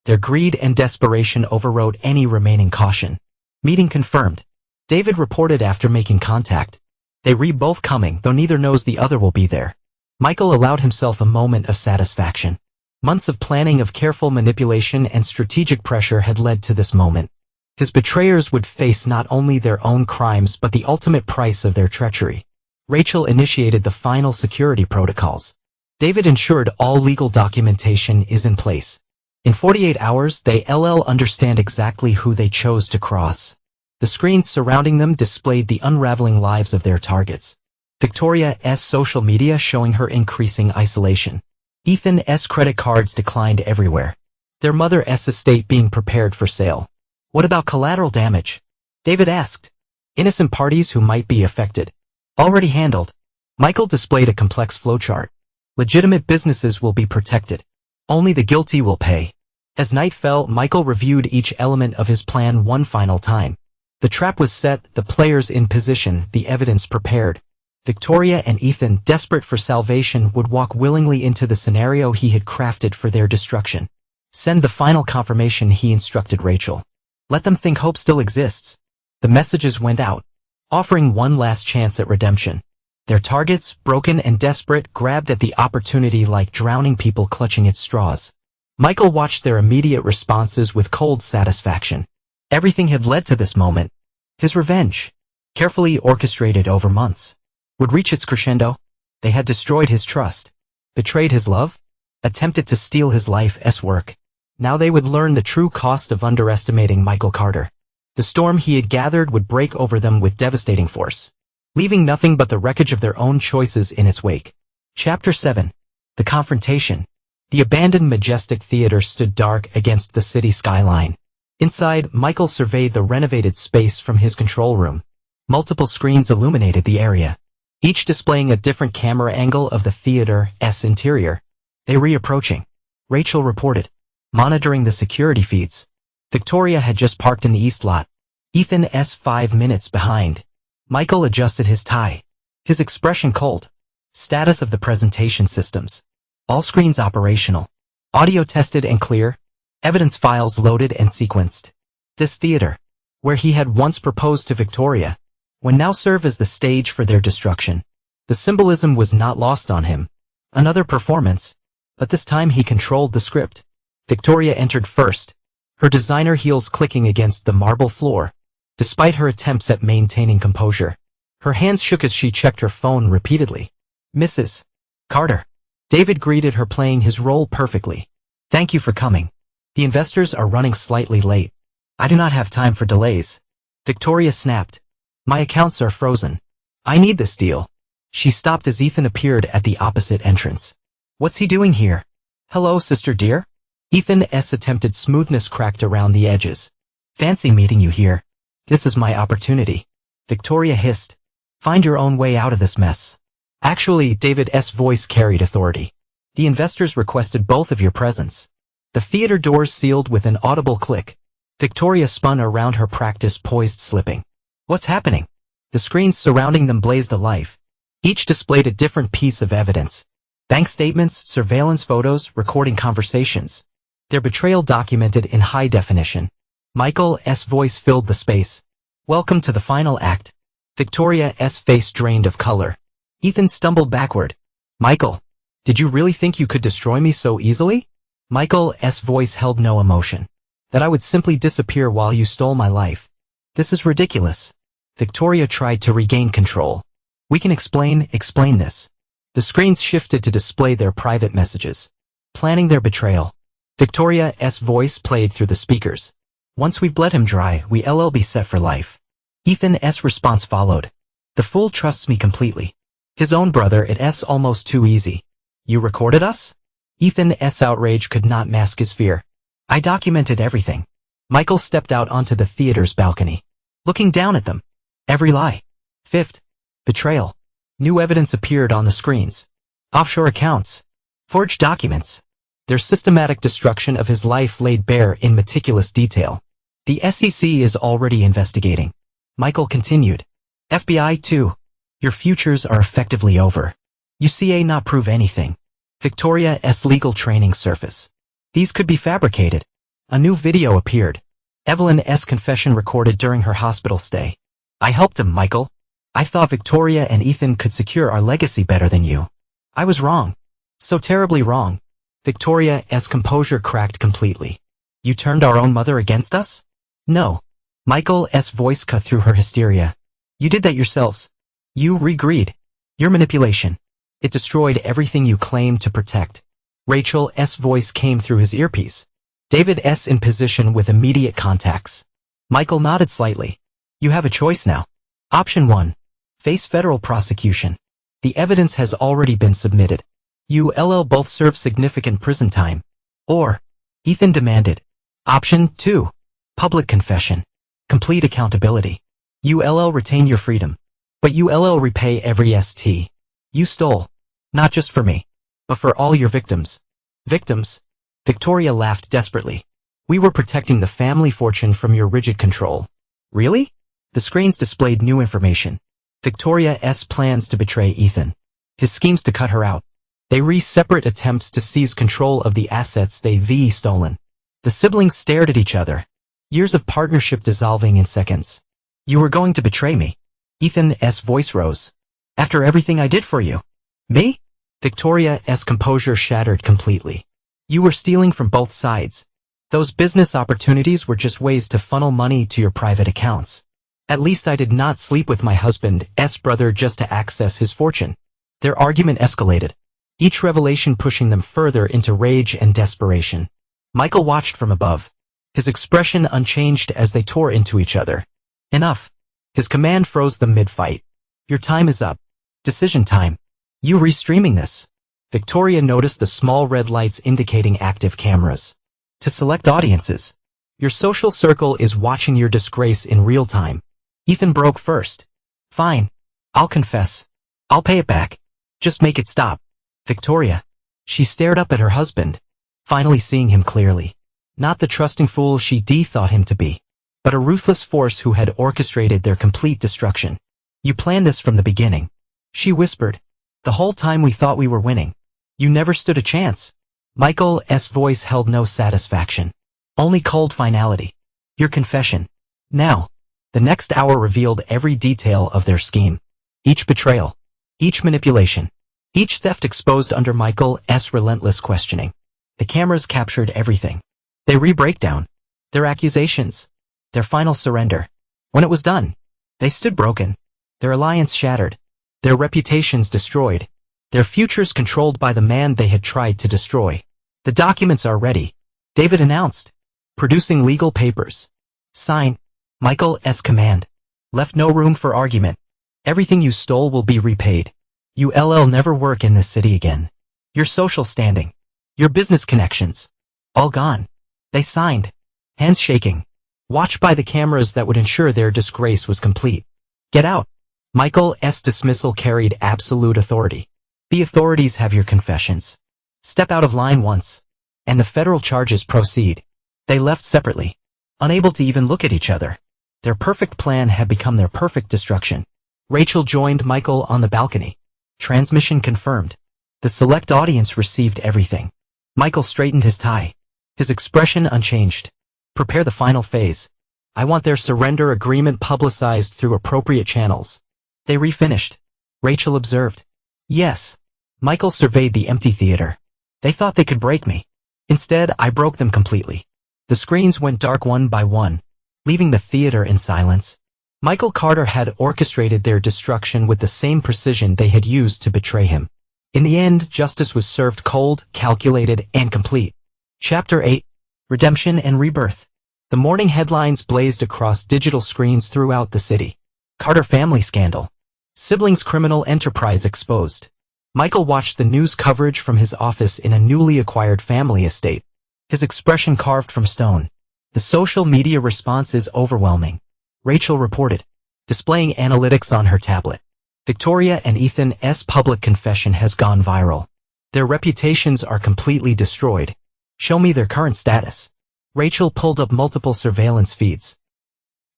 A: Their greed and desperation overrode any remaining caution. Meeting confirmed. David reported after making contact. They both coming, though neither knows the other will be there. Michael allowed himself a moment of satisfaction. Months of planning, of careful manipulation and strategic pressure had led to this moment. His betrayers would face not only their own crimes but the ultimate price of their treachery. Rachel initiated the final security protocols. David ensured all legal documentation is in place. In 48 hours, they understand exactly who they chose to cross. The screens surrounding them displayed the unraveling lives of their targets. Victoria's social media showing her increasing isolation. Ethan's credit cards declined everywhere. Their mother's estate being prepared for sale. What about collateral damage? David asked. Innocent parties who might be affected. Already handled. Michael displayed a complex flowchart. Legitimate businesses will be protected. Only the guilty will pay. As night fell, Michael reviewed each element of his plan one final time. The trap was set, the players in position, the evidence prepared. Victoria and Ethan, desperate for salvation, would walk willingly into the scenario he had crafted for their destruction. Send the final confirmation, he instructed Rachel. Let them think hope still exists. The messages went out, offering one last chance at redemption. Their targets, broken and desperate, grabbed at the opportunity like drowning people clutching at straws. Michael watched their immediate responses with cold satisfaction. Everything had led to this moment. His revenge, carefully orchestrated over months, would reach its crescendo. They had destroyed his trust, betrayed his love, attempted to steal his life's work. Now they would learn the true cost of underestimating Michael Carter. The storm he had gathered would break over them with devastating force, leaving nothing but the wreckage of their own choices in its wake. Chapter 7. The Confrontation. The abandoned majestic theater stood dark against the city skyline. Inside, Michael surveyed the renovated space from his control room. Multiple screens illuminated the area, each displaying a different camera angle of the theater's interior. They were approaching, Rachel reported, monitoring the security feeds. Victoria had just parked in the east lot. Ethan's 5 minutes behind. Michael adjusted his tie, his expression cold. Status of the presentation systems. All screens operational. Audio tested and clear. Evidence files loaded and sequenced. This theater, where he had once proposed to Victoria, would now serve as the stage for their destruction. The symbolism was not lost on him. Another performance, but this time he controlled the script. Victoria entered first, her designer heels clicking against the marble floor. Despite her attempts at maintaining composure, her hands shook as she checked her phone repeatedly. Mrs. Carter. David greeted her, playing his role perfectly. Thank you for coming. The investors are running slightly late. I do not have time for delays. Victoria snapped. My accounts are frozen. I need this deal. She stopped as Ethan appeared at the opposite entrance. What's he doing here? Hello, sister dear? Ethan's attempted smoothness cracked around the edges. Fancy meeting you here. This is my opportunity. Victoria hissed. Find your own way out of this mess. Actually, David's voice carried authority. The investors requested both of your presence. The theater doors sealed with an audible click. Victoria spun around, her practice poised, slipping. What's happening? The screens surrounding them blazed alive. Each displayed a different piece of evidence. Bank statements, surveillance photos, recording conversations. Their betrayal documented in high definition. Michael's voice filled the space. Welcome to the final act. Victoria's face drained of color. Ethan stumbled backward. Michael, did you really think you could destroy me so easily? Michael's voice held no emotion. That I would simply disappear while you stole my life. This is ridiculous. Victoria tried to regain control. We can explain this. The screens shifted to display their private messages, planning their betrayal. Victoria's voice played through the speakers. Once we've bled him dry, we'll be set for life. Ethan's response followed. The fool trusts me completely. His own brother, it's almost too easy. You recorded us? Ethan's outrage could not mask his fear. I documented everything. Michael stepped out onto the theater's balcony, looking down at them. Every lie. Fifth. Betrayal. New evidence appeared on the screens. Offshore accounts. Forged documents. Their systematic destruction of his life laid bare in meticulous detail. The SEC is already investigating. Michael continued. FBI too. Your futures are effectively over. You not prove anything. Victoria's legal training surface. These could be fabricated. A new video appeared. Evelyn's confession recorded during her hospital stay. I helped him, Michael. I thought Victoria and Ethan could secure our legacy better than you. I was wrong. So terribly wrong. Victoria's composure cracked completely. You turned our own mother against us? No. Michael's voice cut through her hysteria. You did that yourselves. You greed. Your manipulation. It destroyed everything you claimed to protect. Rachel's voice came through his earpiece. David's in position with immediate contacts. Michael nodded slightly. You have a choice now. Option 1. Face federal prosecution. The evidence has already been submitted. You'll both serve significant prison time. Or, Ethan demanded. Option 2. Public confession. Complete accountability. You'll retain your freedom. But you'll repay every ST you stole. Not just for me, but for all your victims. Victims? Victoria laughed desperately. We were protecting the family fortune from your rigid control. Really? The screens displayed new information. Victoria's plans to betray Ethan. His schemes to cut her out. They separate attempts to seize control of the assets they've stolen. The siblings stared at each other. Years of partnership dissolving in seconds. You were going to betray me. Ethan's voice rose. After everything I did for you. Me? Victoria's composure shattered completely. You were stealing from both sides. Those business opportunities were just ways to funnel money to your private accounts. At least I did not sleep with my husband's brother just to access his fortune. Their argument escalated, each revelation pushing them further into rage and desperation. Michael watched from above, his expression unchanged as they tore into each other. Enough. His command froze them mid-fight. Your time is up. Decision time. You restreaming this? Victoria noticed the small red lights indicating active cameras. To select audiences. Your social circle is watching your disgrace in real time. Ethan broke first. Fine. I'll confess. I'll pay it back. Just make it stop. Victoria. She stared up at her husband, finally seeing him clearly. Not the trusting fool she thought him to be, but a ruthless force who had orchestrated their complete destruction. You planned this from the beginning. She whispered. The whole time we thought we were winning. You never stood a chance. Michael's voice held no satisfaction. Only cold finality. Your confession. Now. The next hour revealed every detail of their scheme. Each betrayal. Each manipulation. Each theft exposed under Michael's relentless questioning. The cameras captured everything. They re-break down. Their accusations. Their final surrender. When it was done, they stood broken. Their alliance shattered. Their reputations destroyed. Their futures controlled by the man they had tried to destroy. The documents are ready. David announced. Producing legal papers. Sign. Michael's command. Left no room for argument. Everything you stole will be repaid. You'll never work in this city again. Your social standing. Your business connections. All gone. They signed. Hands shaking. Watched by the cameras that would ensure their disgrace was complete. Get out. Michael's dismissal carried absolute authority. The authorities have your confessions. Step out of line once, and the federal charges proceed. They left separately, unable to even look at each other. Their perfect plan had become their perfect destruction. Rachel joined Michael on the balcony. Transmission confirmed. The select audience received everything. Michael straightened his tie. His expression unchanged. Prepare the final phase. I want their surrender agreement publicized through appropriate channels. They refinished. Rachel observed. Yes. Michael surveyed the empty theater. They thought they could break me. Instead, I broke them completely. The screens went dark one by one, leaving the theater in silence. Michael Carter had orchestrated their destruction with the same precision they had used to betray him. In the end, justice was served cold, calculated, and complete. Chapter 8. Redemption and Rebirth. The morning headlines blazed across digital screens throughout the city. Carter family scandal. Siblings criminal enterprise exposed. Michael watched the news coverage from his office in a newly acquired family estate. His expression carved from stone. The social media response is overwhelming. Rachel reported, displaying analytics on her tablet. Victoria and Ethan's public confession has gone viral. Their reputations are completely destroyed. Show me their current status. Rachel pulled up multiple surveillance feeds.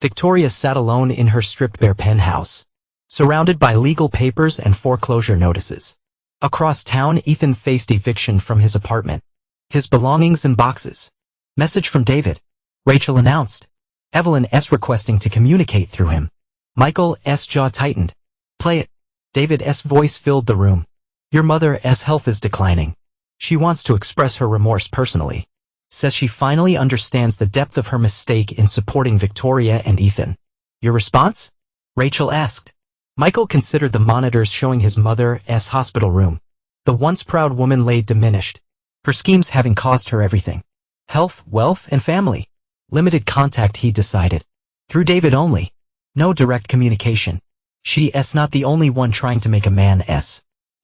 A: Victoria sat alone in her stripped-bare penthouse, surrounded by legal papers and foreclosure notices. Across town, Ethan faced eviction from his apartment. His belongings in boxes. Message from David. Rachel announced. Evelyn's requesting to communicate through him. Michael's jaw tightened. Play it. David's voice filled the room. Your mother's health is declining. She wants to express her remorse personally. Says she finally understands the depth of her mistake in supporting Victoria and Ethan. Your response? Rachel asked. Michael considered the monitors showing his mother's hospital room. The once proud woman lay diminished. Her schemes having cost her everything. Health, wealth, and family. Limited contact, he decided. Through David only. No direct communication. She's not the only one trying to make a man.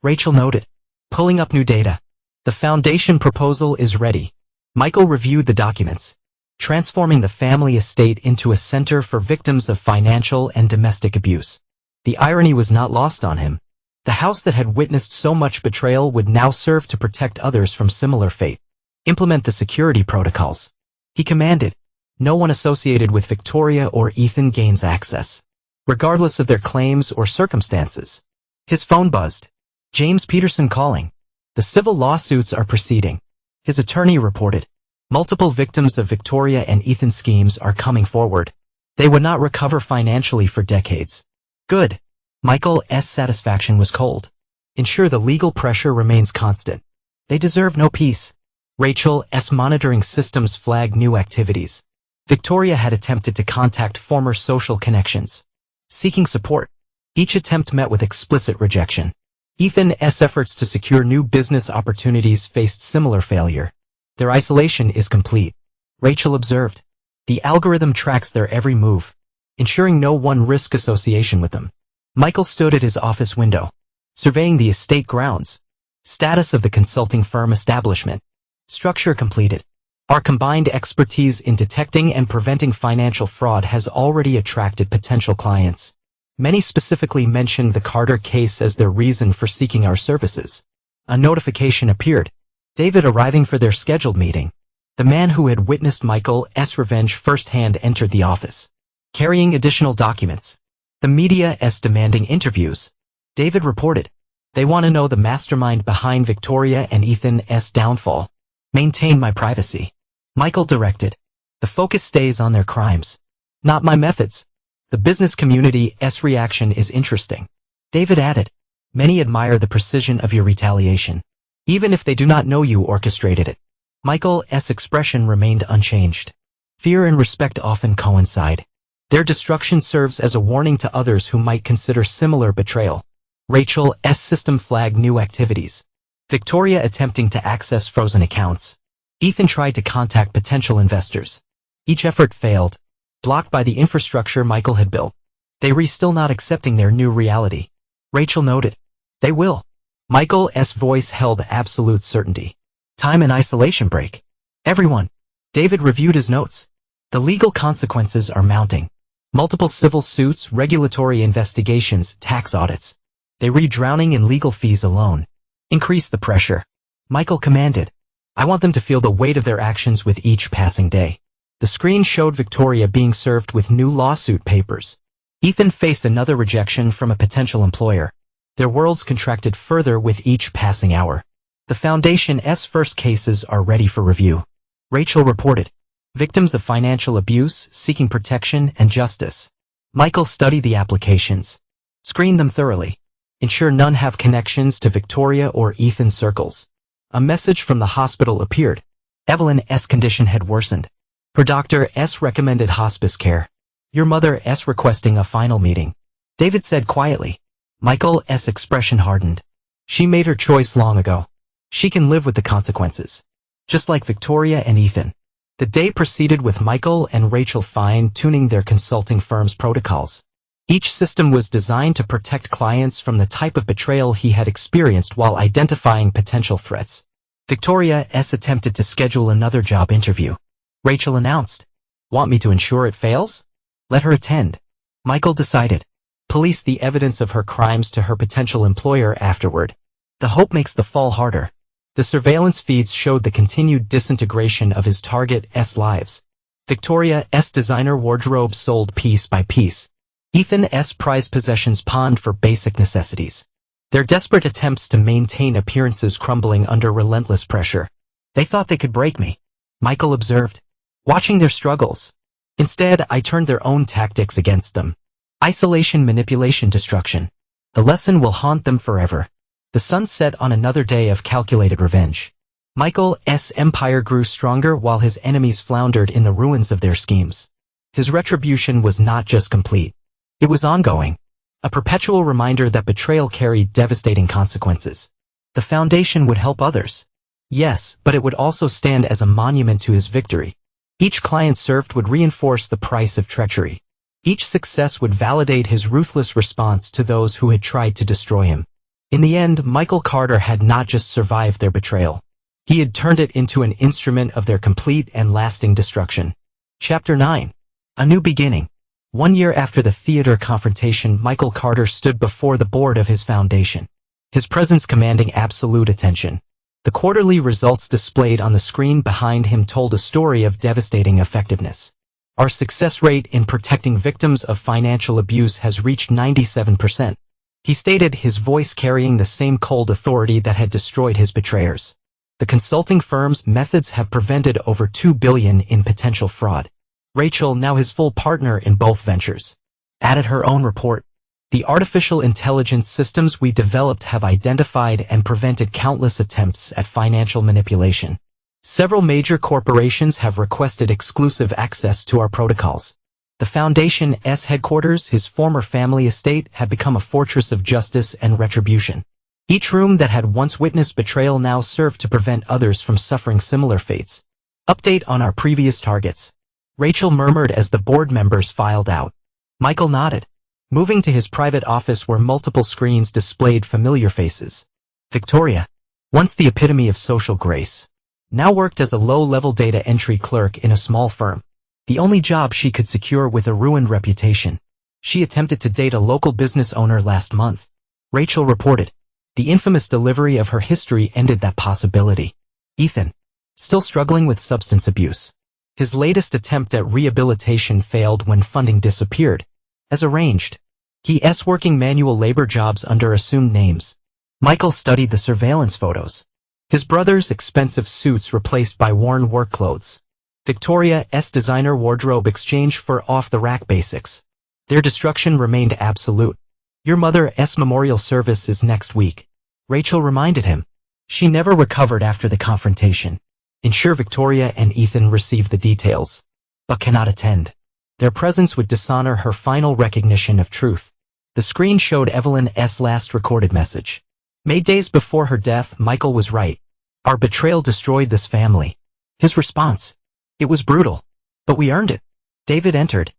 A: Rachel noted. Pulling up new data. The foundation proposal is ready. Michael reviewed the documents. Transforming the family estate into a center for victims of financial and domestic abuse. The irony was not lost on him. The house that had witnessed so much betrayal would now serve to protect others from similar fate. Implement the security protocols. He commanded. No one associated with Victoria or Ethan gains access, regardless of their claims or circumstances. His phone buzzed. James Peterson calling. The civil lawsuits are proceeding. His attorney reported. Multiple victims of Victoria and Ethan's schemes are coming forward. They would not recover financially for decades. Good. Michael's satisfaction was cold. Ensure the legal pressure remains constant. They deserve no peace. Rachel's monitoring systems flagged new activities. Victoria had attempted to contact former social connections, seeking support. Each attempt met with explicit rejection. Ethan's efforts to secure new business opportunities faced similar failure. Their isolation is complete. Rachel observed. The algorithm tracks their every move, ensuring no one risks association with them. Michael stood at his office window, surveying the estate grounds. Status of the consulting firm establishment. Structure completed. Our combined expertise in detecting and preventing financial fraud has already attracted potential clients. Many specifically mentioned the Carter case as their reason for seeking our services. A notification appeared. David arriving for their scheduled meeting. The man who had witnessed Michael's revenge firsthand entered the office, carrying additional documents. The media's demanding interviews. David reported. They want to know the mastermind behind Victoria and Ethan's downfall. Maintain my privacy. Michael directed. The focus stays on their crimes, not my methods. The business community's reaction is interesting. David added. Many admire the precision of your retaliation, even if they do not know you orchestrated it. Michael's expression remained unchanged. Fear and respect often coincide. Their destruction serves as a warning to others who might consider similar betrayal. Rachel's system flagged new activities. Victoria attempting to access frozen accounts. Ethan tried to contact potential investors. Each effort failed, blocked by the infrastructure Michael had built. They were still not accepting their new reality. Rachel noted. They will. Michael's voice held absolute certainty. Time and isolation break. Everyone. David reviewed his notes. The legal consequences are mounting. Multiple civil suits, regulatory investigations, tax audits. They read drowning in legal fees alone. Increase the pressure. Michael commanded. I want them to feel the weight of their actions with each passing day. The screen showed Victoria being served with new lawsuit papers. Ethan faced another rejection from a potential employer. Their worlds contracted further with each passing hour. The Foundation's first cases are ready for review. Rachel reported. Victims of financial abuse, seeking protection and justice. Michael studied the applications. Screened them thoroughly. Ensure none have connections to Victoria or Ethan's circles. A message from the hospital appeared. Evelyn's condition had worsened. Her doctor's recommended hospice care. Your mother's requesting a final meeting. David said quietly. Michael's expression hardened. She made her choice long ago. She can live with the consequences. Just like Victoria and Ethan. The day proceeded with Michael and Rachel fine-tuning their consulting firm's protocols. Each system was designed to protect clients from the type of betrayal he had experienced while identifying potential threats. Victoria's attempted to schedule another job interview. Rachel announced. Want me to ensure it fails? Let her attend. Michael decided. Police the evidence of her crimes to her potential employer afterward. The hope makes the fall harder. The surveillance feeds showed the continued disintegration of his target's lives. Victoria's designer wardrobe sold piece by piece. Ethan's prized possessions pawned for basic necessities. Their desperate attempts to maintain appearances crumbling under relentless pressure. They thought they could break me, Michael observed, watching their struggles. Instead, I turned their own tactics against them. Isolation, manipulation, destruction. The lesson will haunt them forever. The sun set on another day of calculated revenge. Michael's empire grew stronger while his enemies floundered in the ruins of their schemes. His retribution was not just complete. It was ongoing. A perpetual reminder that betrayal carried devastating consequences. The Foundation would help others. Yes, but it would also stand as a monument to his victory. Each client served would reinforce the price of treachery. Each success would validate his ruthless response to those who had tried to destroy him. In the end, Michael Carter had not just survived their betrayal. He had turned it into an instrument of their complete and lasting destruction. Chapter 9. A New Beginning. 1 year after the theater confrontation, Michael Carter stood before the board of his foundation, his presence commanding absolute attention. The quarterly results displayed on the screen behind him told a story of devastating effectiveness. Our success rate in protecting victims of financial abuse has reached 97%. He stated, his voice carrying the same cold authority that had destroyed his betrayers. The consulting firm's methods have prevented over $2 billion in potential fraud. Rachel, now his full partner in both ventures, added her own report. The artificial intelligence systems we developed have identified and prevented countless attempts at financial manipulation. Several major corporations have requested exclusive access to our protocols. The Foundation's headquarters, his former family estate, had become a fortress of justice and retribution. Each room that had once witnessed betrayal now served to prevent others from suffering similar fates. Update on our previous targets. Rachel murmured as the board members filed out. Michael nodded, moving to his private office where multiple screens displayed familiar faces. Victoria, once the epitome of social grace, now worked as a low-level data entry clerk in a small firm. The only job she could secure with a ruined reputation. She attempted to date a local business owner last month. Rachel reported. The infamous delivery of her history ended that possibility. Ethan, still struggling with substance abuse. His latest attempt at rehabilitation failed when funding disappeared. As arranged, he's working manual labor jobs under assumed names. Michael studied the surveillance photos. His brother's expensive suits replaced by worn work clothes. Victoria's designer wardrobe exchanged for off-the-rack basics. Their destruction remained absolute. Your mother's memorial service is next week, Rachel reminded him. She never recovered after the confrontation. Ensure Victoria and Ethan receive the details, but cannot attend. Their presence would dishonor her final recognition of truth. The screen showed Evelyn's last recorded message. Made days before her death, Michael was right. Our betrayal destroyed this family. His response. It was brutal, but we earned it. David entered,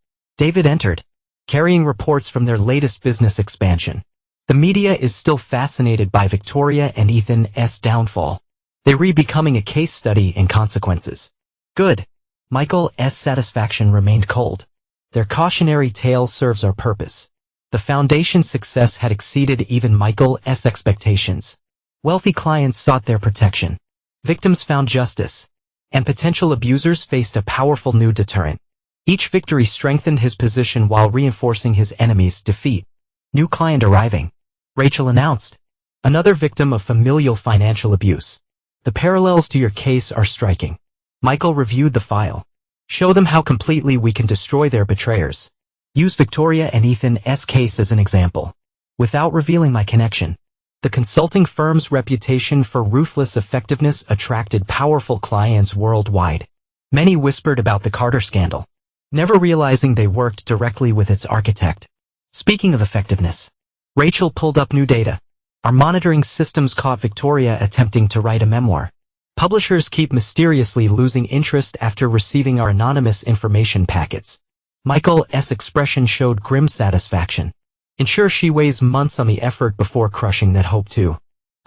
A: carrying reports from their latest business expansion. The media is still fascinated by Victoria and Ethan's downfall. They becoming a case study in consequences. Good. Michael's satisfaction remained cold. Their cautionary tale serves our purpose. The Foundation's success had exceeded even Michael's expectations. Wealthy clients sought their protection. Victims found justice. And potential abusers faced a powerful new deterrent. Each victory strengthened his position while reinforcing his enemy's defeat. New client arriving. Rachel announced. Another victim of familial financial abuse. The parallels to your case are striking. Michael reviewed the file. Show them how completely we can destroy their betrayers. Use Victoria and Ethan's case as an example. Without revealing my connection. The consulting firm's reputation for ruthless effectiveness attracted powerful clients worldwide. Many whispered about the Carter scandal, never realizing they worked directly with its architect. Speaking of effectiveness, Rachel pulled up new data. Our monitoring systems caught Victoria attempting to write a memoir. Publishers keep mysteriously losing interest after receiving our anonymous information packets. Michael's expression showed grim satisfaction. Ensure she weighs months on the effort before crushing that hope too.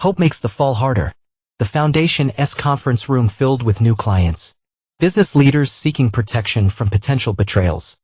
A: Hope makes the fall harder. The Foundation's conference room filled with new clients. Business leaders seeking protection from potential betrayals.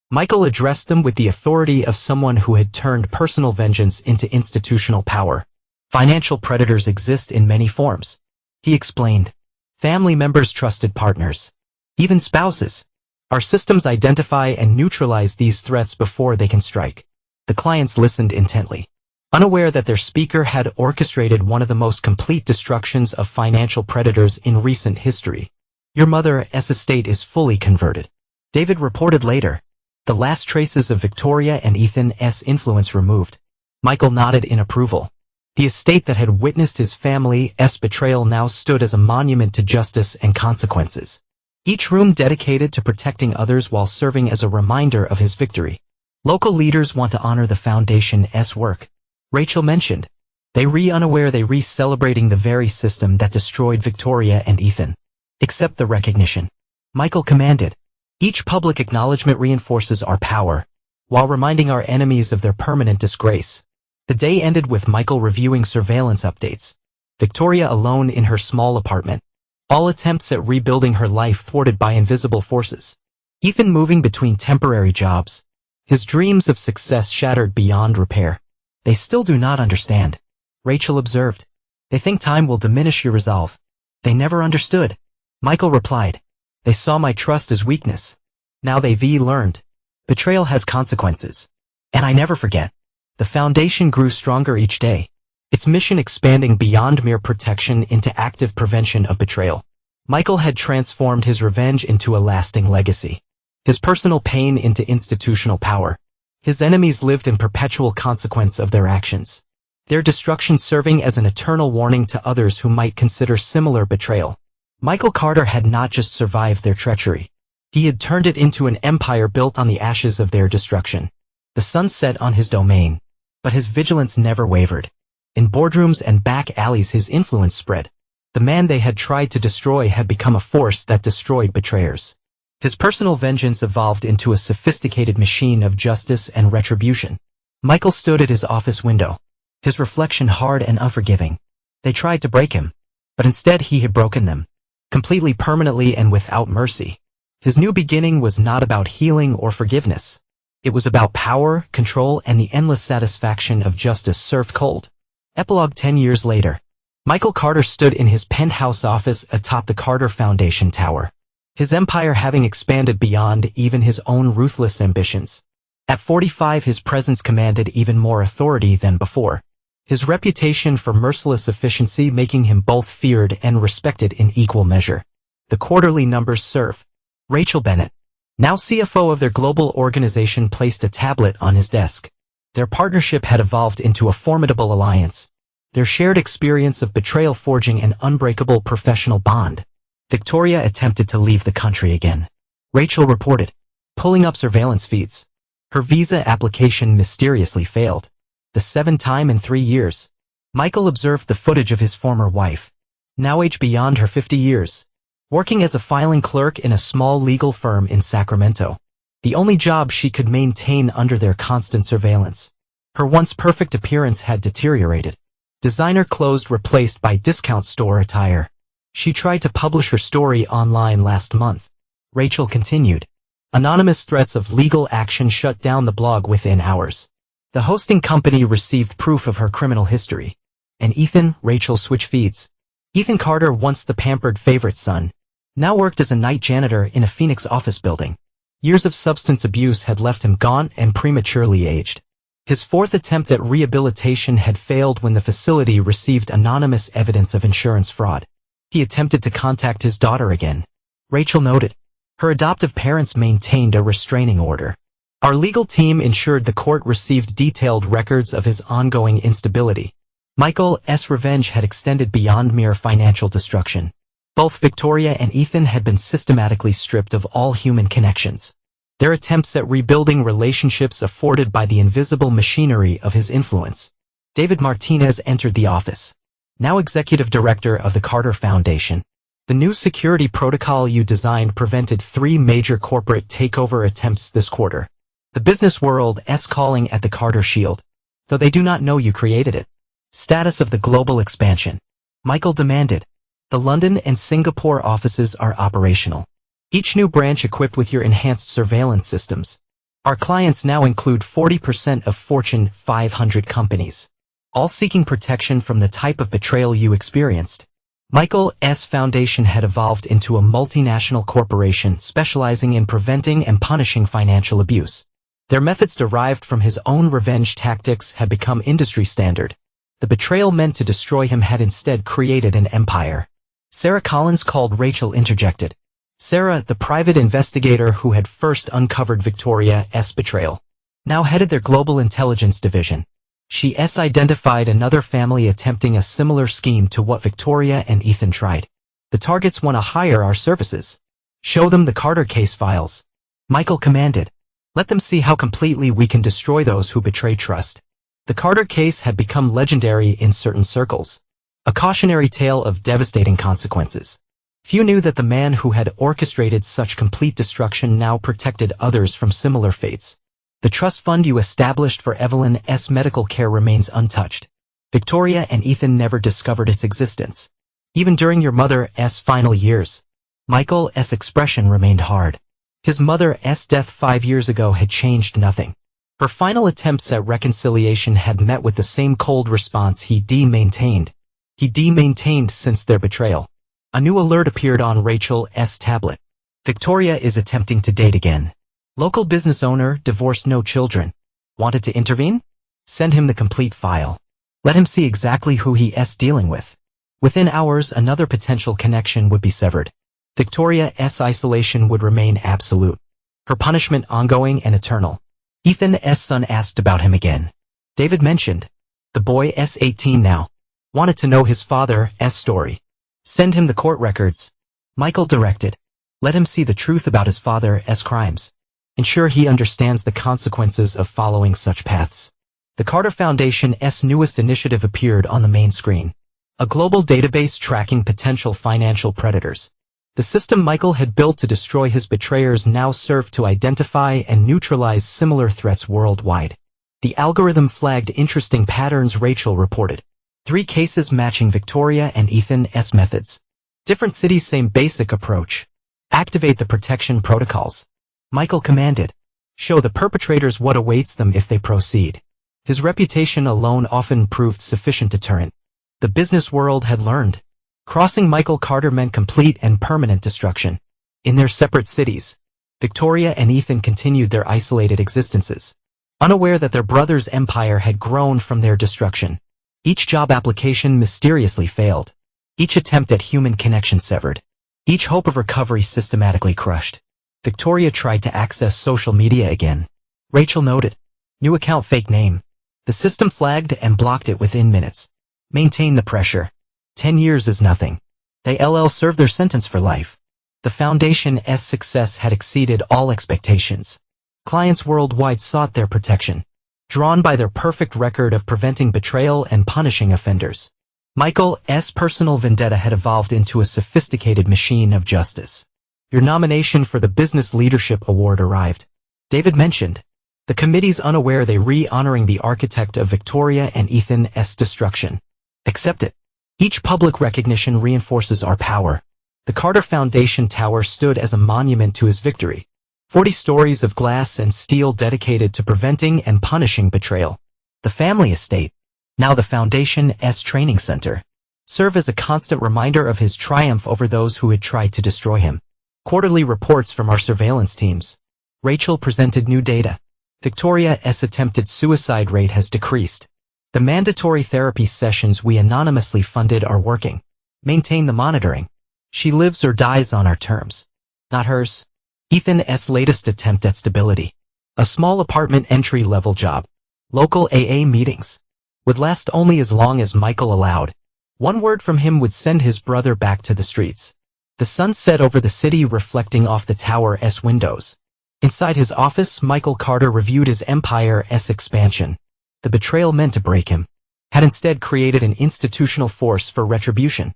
A: Michael addressed them with the authority of someone who had turned personal vengeance into institutional power. Financial predators exist in many forms. He explained. Family members, trusted partners. Even spouses. Our systems identify and neutralize these threats before they can strike. The clients listened intently, unaware that their speaker had orchestrated one of the most complete destructions of financial predators in recent history. Your mother's estate is fully converted. David reported later. The last traces of Victoria and Ethan's influence removed. Michael nodded in approval. The estate that had witnessed his family's betrayal now stood as a monument to justice and consequences. Each room dedicated to protecting others while serving as a reminder of his victory. Local leaders want to honor the Foundation's work. Rachel mentioned. They unaware they celebrating the very system that destroyed Victoria and Ethan. Accept the recognition. Michael commanded. Each public acknowledgement reinforces our power, while reminding our enemies of their permanent disgrace. The day ended with Michael reviewing surveillance updates. Victoria alone in her small apartment. All attempts at rebuilding her life thwarted by invisible forces. Ethan moving between temporary jobs. His dreams of success shattered beyond repair. They still do not understand, Rachel observed. They think time will diminish your resolve. They never understood. Michael replied. They saw my trust as weakness. Now they've learned. Betrayal has consequences. And I never forget. The foundation grew stronger each day. Its mission expanding beyond mere protection into active prevention of betrayal. Michael had transformed his revenge into a lasting legacy. His personal pain into institutional power. His enemies lived in perpetual consequence of their actions. Their destruction serving as an eternal warning to others who might consider similar betrayal. Michael Carter had not just survived their treachery. He had turned it into an empire built on the ashes of their destruction. The sun set on his domain. But his vigilance never wavered. In boardrooms and back alleys his influence spread. The man they had tried to destroy had become a force that destroyed betrayers. His personal vengeance evolved into a sophisticated machine of justice and retribution. Michael stood at his office window. His reflection hard and unforgiving. They tried to break him. But instead he had broken them. Completely, permanently, and without mercy. His new beginning was not about healing or forgiveness. It was about power, control, and the endless satisfaction of justice served cold. Epilogue 10 years later. Michael Carter stood in his penthouse office atop the Carter Foundation Tower. His empire having expanded beyond even his own ruthless ambitions. At 45 his presence commanded even more authority than before. His reputation for merciless efficiency making him both feared and respected in equal measure. The quarterly numbers serve. Rachel Bennett, now CFO of their global organization, placed a tablet on his desk. Their partnership had evolved into a formidable alliance. Their shared experience of betrayal forging an unbreakable professional bond. Victoria attempted to leave the country again. Rachel reported, pulling up surveillance feeds. Her visa application mysteriously failed. The 7th time in 3 years. Michael observed the footage of his former wife, now aged beyond her 50 years, working as a filing clerk in a small legal firm in Sacramento. The only job she could maintain under their constant surveillance. Her once perfect appearance had deteriorated. Designer clothes replaced by discount store attire. She tried to publish her story online last month. Rachel continued. Anonymous threats of legal action shut down the blog within hours. The hosting company received proof of her criminal history. And Ethan, Rachel switch feeds. Ethan Carter, once the pampered favorite son, now worked as a night janitor in a Phoenix office building. Years of substance abuse had left him gaunt and prematurely aged. His 4th attempt at rehabilitation had failed when the facility received anonymous evidence of insurance fraud. He attempted to contact his daughter again. Rachel noted. Her adoptive parents maintained a restraining order. Our legal team ensured the court received detailed records of his ongoing instability. Michael's revenge had extended beyond mere financial destruction. Both Victoria and Ethan had been systematically stripped of all human connections. Their attempts at rebuilding relationships afforded by the invisible machinery of his influence. David Martinez entered the office. Now executive director of the Carter Foundation. The new security protocol you designed prevented 3 major corporate takeover attempts this quarter. The business world's calling at the Carter Shield, though they do not know you created it. Status of the global expansion. Michael demanded. The London and Singapore offices are operational. Each new branch equipped with your enhanced surveillance systems. Our clients now include 40% of Fortune 500 companies, all seeking protection from the type of betrayal you experienced. Michael's foundation had evolved into a multinational corporation specializing in preventing and punishing financial abuse. Their methods derived from his own revenge tactics had become industry standard. The betrayal meant to destroy him had instead created an empire. Sarah Collins called. Rachel interjected. Sarah, the private investigator who had first uncovered Victoria's betrayal, now headed their global intelligence division. She's identified another family attempting a similar scheme to what Victoria and Ethan tried. The targets want to hire our services. Show them the Carter case files. Michael commanded. Let them see how completely we can destroy those who betray trust. The Carter case had become legendary in certain circles. A cautionary tale of devastating consequences. Few knew that the man who had orchestrated such complete destruction now protected others from similar fates. The trust fund you established for Evelyn's medical care remains untouched. Victoria and Ethan never discovered its existence. Even during your mother's final years, Michael's expression remained hard. His mother's death 5 years ago had changed nothing. Her final attempts at reconciliation had met with the same cold response he maintained. he maintained since their betrayal. A new alert appeared on Rachel's tablet. Victoria is attempting to date again. Local business owner, divorced, no children. Wanted to intervene? Send him the complete file. Let him see exactly who he's dealing with. Within hours, another potential connection would be severed. Victoria's isolation would remain absolute. Her punishment ongoing and eternal. Ethan's son asked about him again. David mentioned. The boy's 18 now. Wanted to know his father's story. Send him the court records. Michael directed. Let him see the truth about his father's crimes. Ensure he understands the consequences of following such paths. The Carter Foundation's newest initiative appeared on the main screen. A global database tracking potential financial predators. The system Michael had built to destroy his betrayers now served to identify and neutralize similar threats worldwide. The algorithm flagged interesting patterns. Rachel reported. 3 cases matching Victoria and Ethan's methods. Different cities, same basic approach. Activate the protection protocols. Michael commanded. Show the perpetrators what awaits them if they proceed. His reputation alone often proved sufficient deterrent. The business world had learned. Crossing Michael Carter meant complete and permanent destruction. In their separate cities, Victoria and Ethan continued their isolated existences, unaware that their brother's empire had grown from their destruction. Each job application mysteriously failed. Each attempt at human connection severed. Each hope of recovery systematically crushed. Victoria tried to access social media again. Rachel noted. New account, fake name. The system flagged and blocked it within minutes. Maintain the pressure. 10 years is nothing. They served their sentence for life. The Foundation's success had exceeded all expectations. Clients worldwide sought their protection, drawn by their perfect record of preventing betrayal and punishing offenders. Michael's personal vendetta had evolved into a sophisticated machine of justice. Your nomination for the Business Leadership Award arrived. David mentioned. The committee's unaware they re-honoring the architect of Victoria and Ethan's destruction. Accept it. Each public recognition reinforces our power. The Carter Foundation Tower stood as a monument to his victory. 40 stories of glass and steel dedicated to preventing and punishing betrayal. The family estate, now the Foundation's training center, serve as a constant reminder of his triumph over those who had tried to destroy him. Quarterly reports from our surveillance teams. Rachel presented new data. Victoria's attempted suicide rate has decreased. The mandatory therapy sessions we anonymously funded are working. Maintain the monitoring. She lives or dies on our terms, not hers. Ethan's latest attempt at stability. A small apartment entry-level job. Local AA meetings. Would last only as long as Michael allowed. One word from him would send his brother back to the streets. The sun set over the city, reflecting off the tower's windows. Inside his office, Michael Carter reviewed his empire's expansion. The betrayal meant to break him had instead created an institutional force for retribution.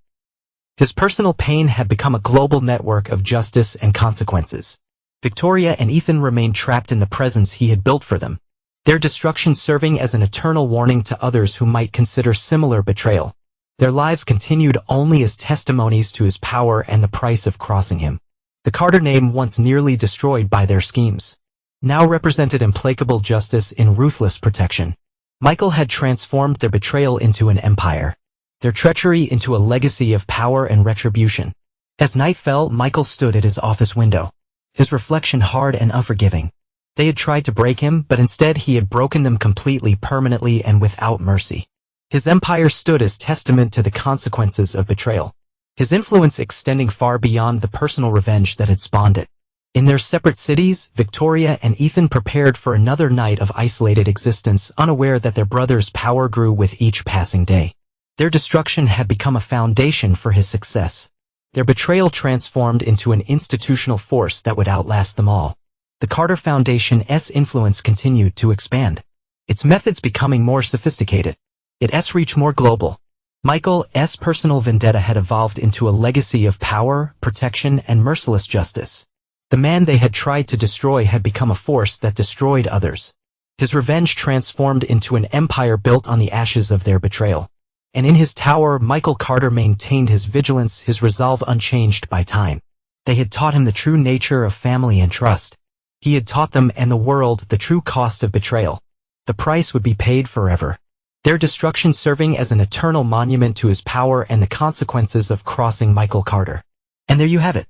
A: His personal pain had become a global network of justice and consequences. Victoria and Ethan remained trapped in the presence he had built for them, their destruction serving as an eternal warning to others who might consider similar betrayal. Their lives continued only as testimonies to his power and the price of crossing him. The Carter name, once nearly destroyed by their schemes, now represented implacable justice in ruthless protection. Michael had transformed their betrayal into an empire, their treachery into a legacy of power and retribution. As night fell, Michael stood at his office window, his reflection hard and unforgiving. They had tried to break him, but instead he had broken them completely, permanently, and without mercy. His empire stood as testament to the consequences of betrayal, his influence extending far beyond the personal revenge that had spawned it. In their separate cities, Victoria and Ethan prepared for another night of isolated existence, unaware that their brother's power grew with each passing day. Their destruction had become a foundation for his success. Their betrayal transformed into an institutional force that would outlast them all. The Carter Foundation's influence continued to expand, its methods becoming more sophisticated, its reach more global. Michael's personal vendetta had evolved into a legacy of power, protection, and merciless justice. The man they had tried to destroy had become a force that destroyed others. His revenge transformed into an empire built on the ashes of their betrayal. And in his tower, Michael Carter maintained his vigilance, his resolve unchanged by time. They had taught him the true nature of family and trust. He had taught them and the world the true cost of betrayal. The price would be paid forever. their destruction serving as an eternal monument to his power and the consequences of crossing Michael Carter. And there you have it.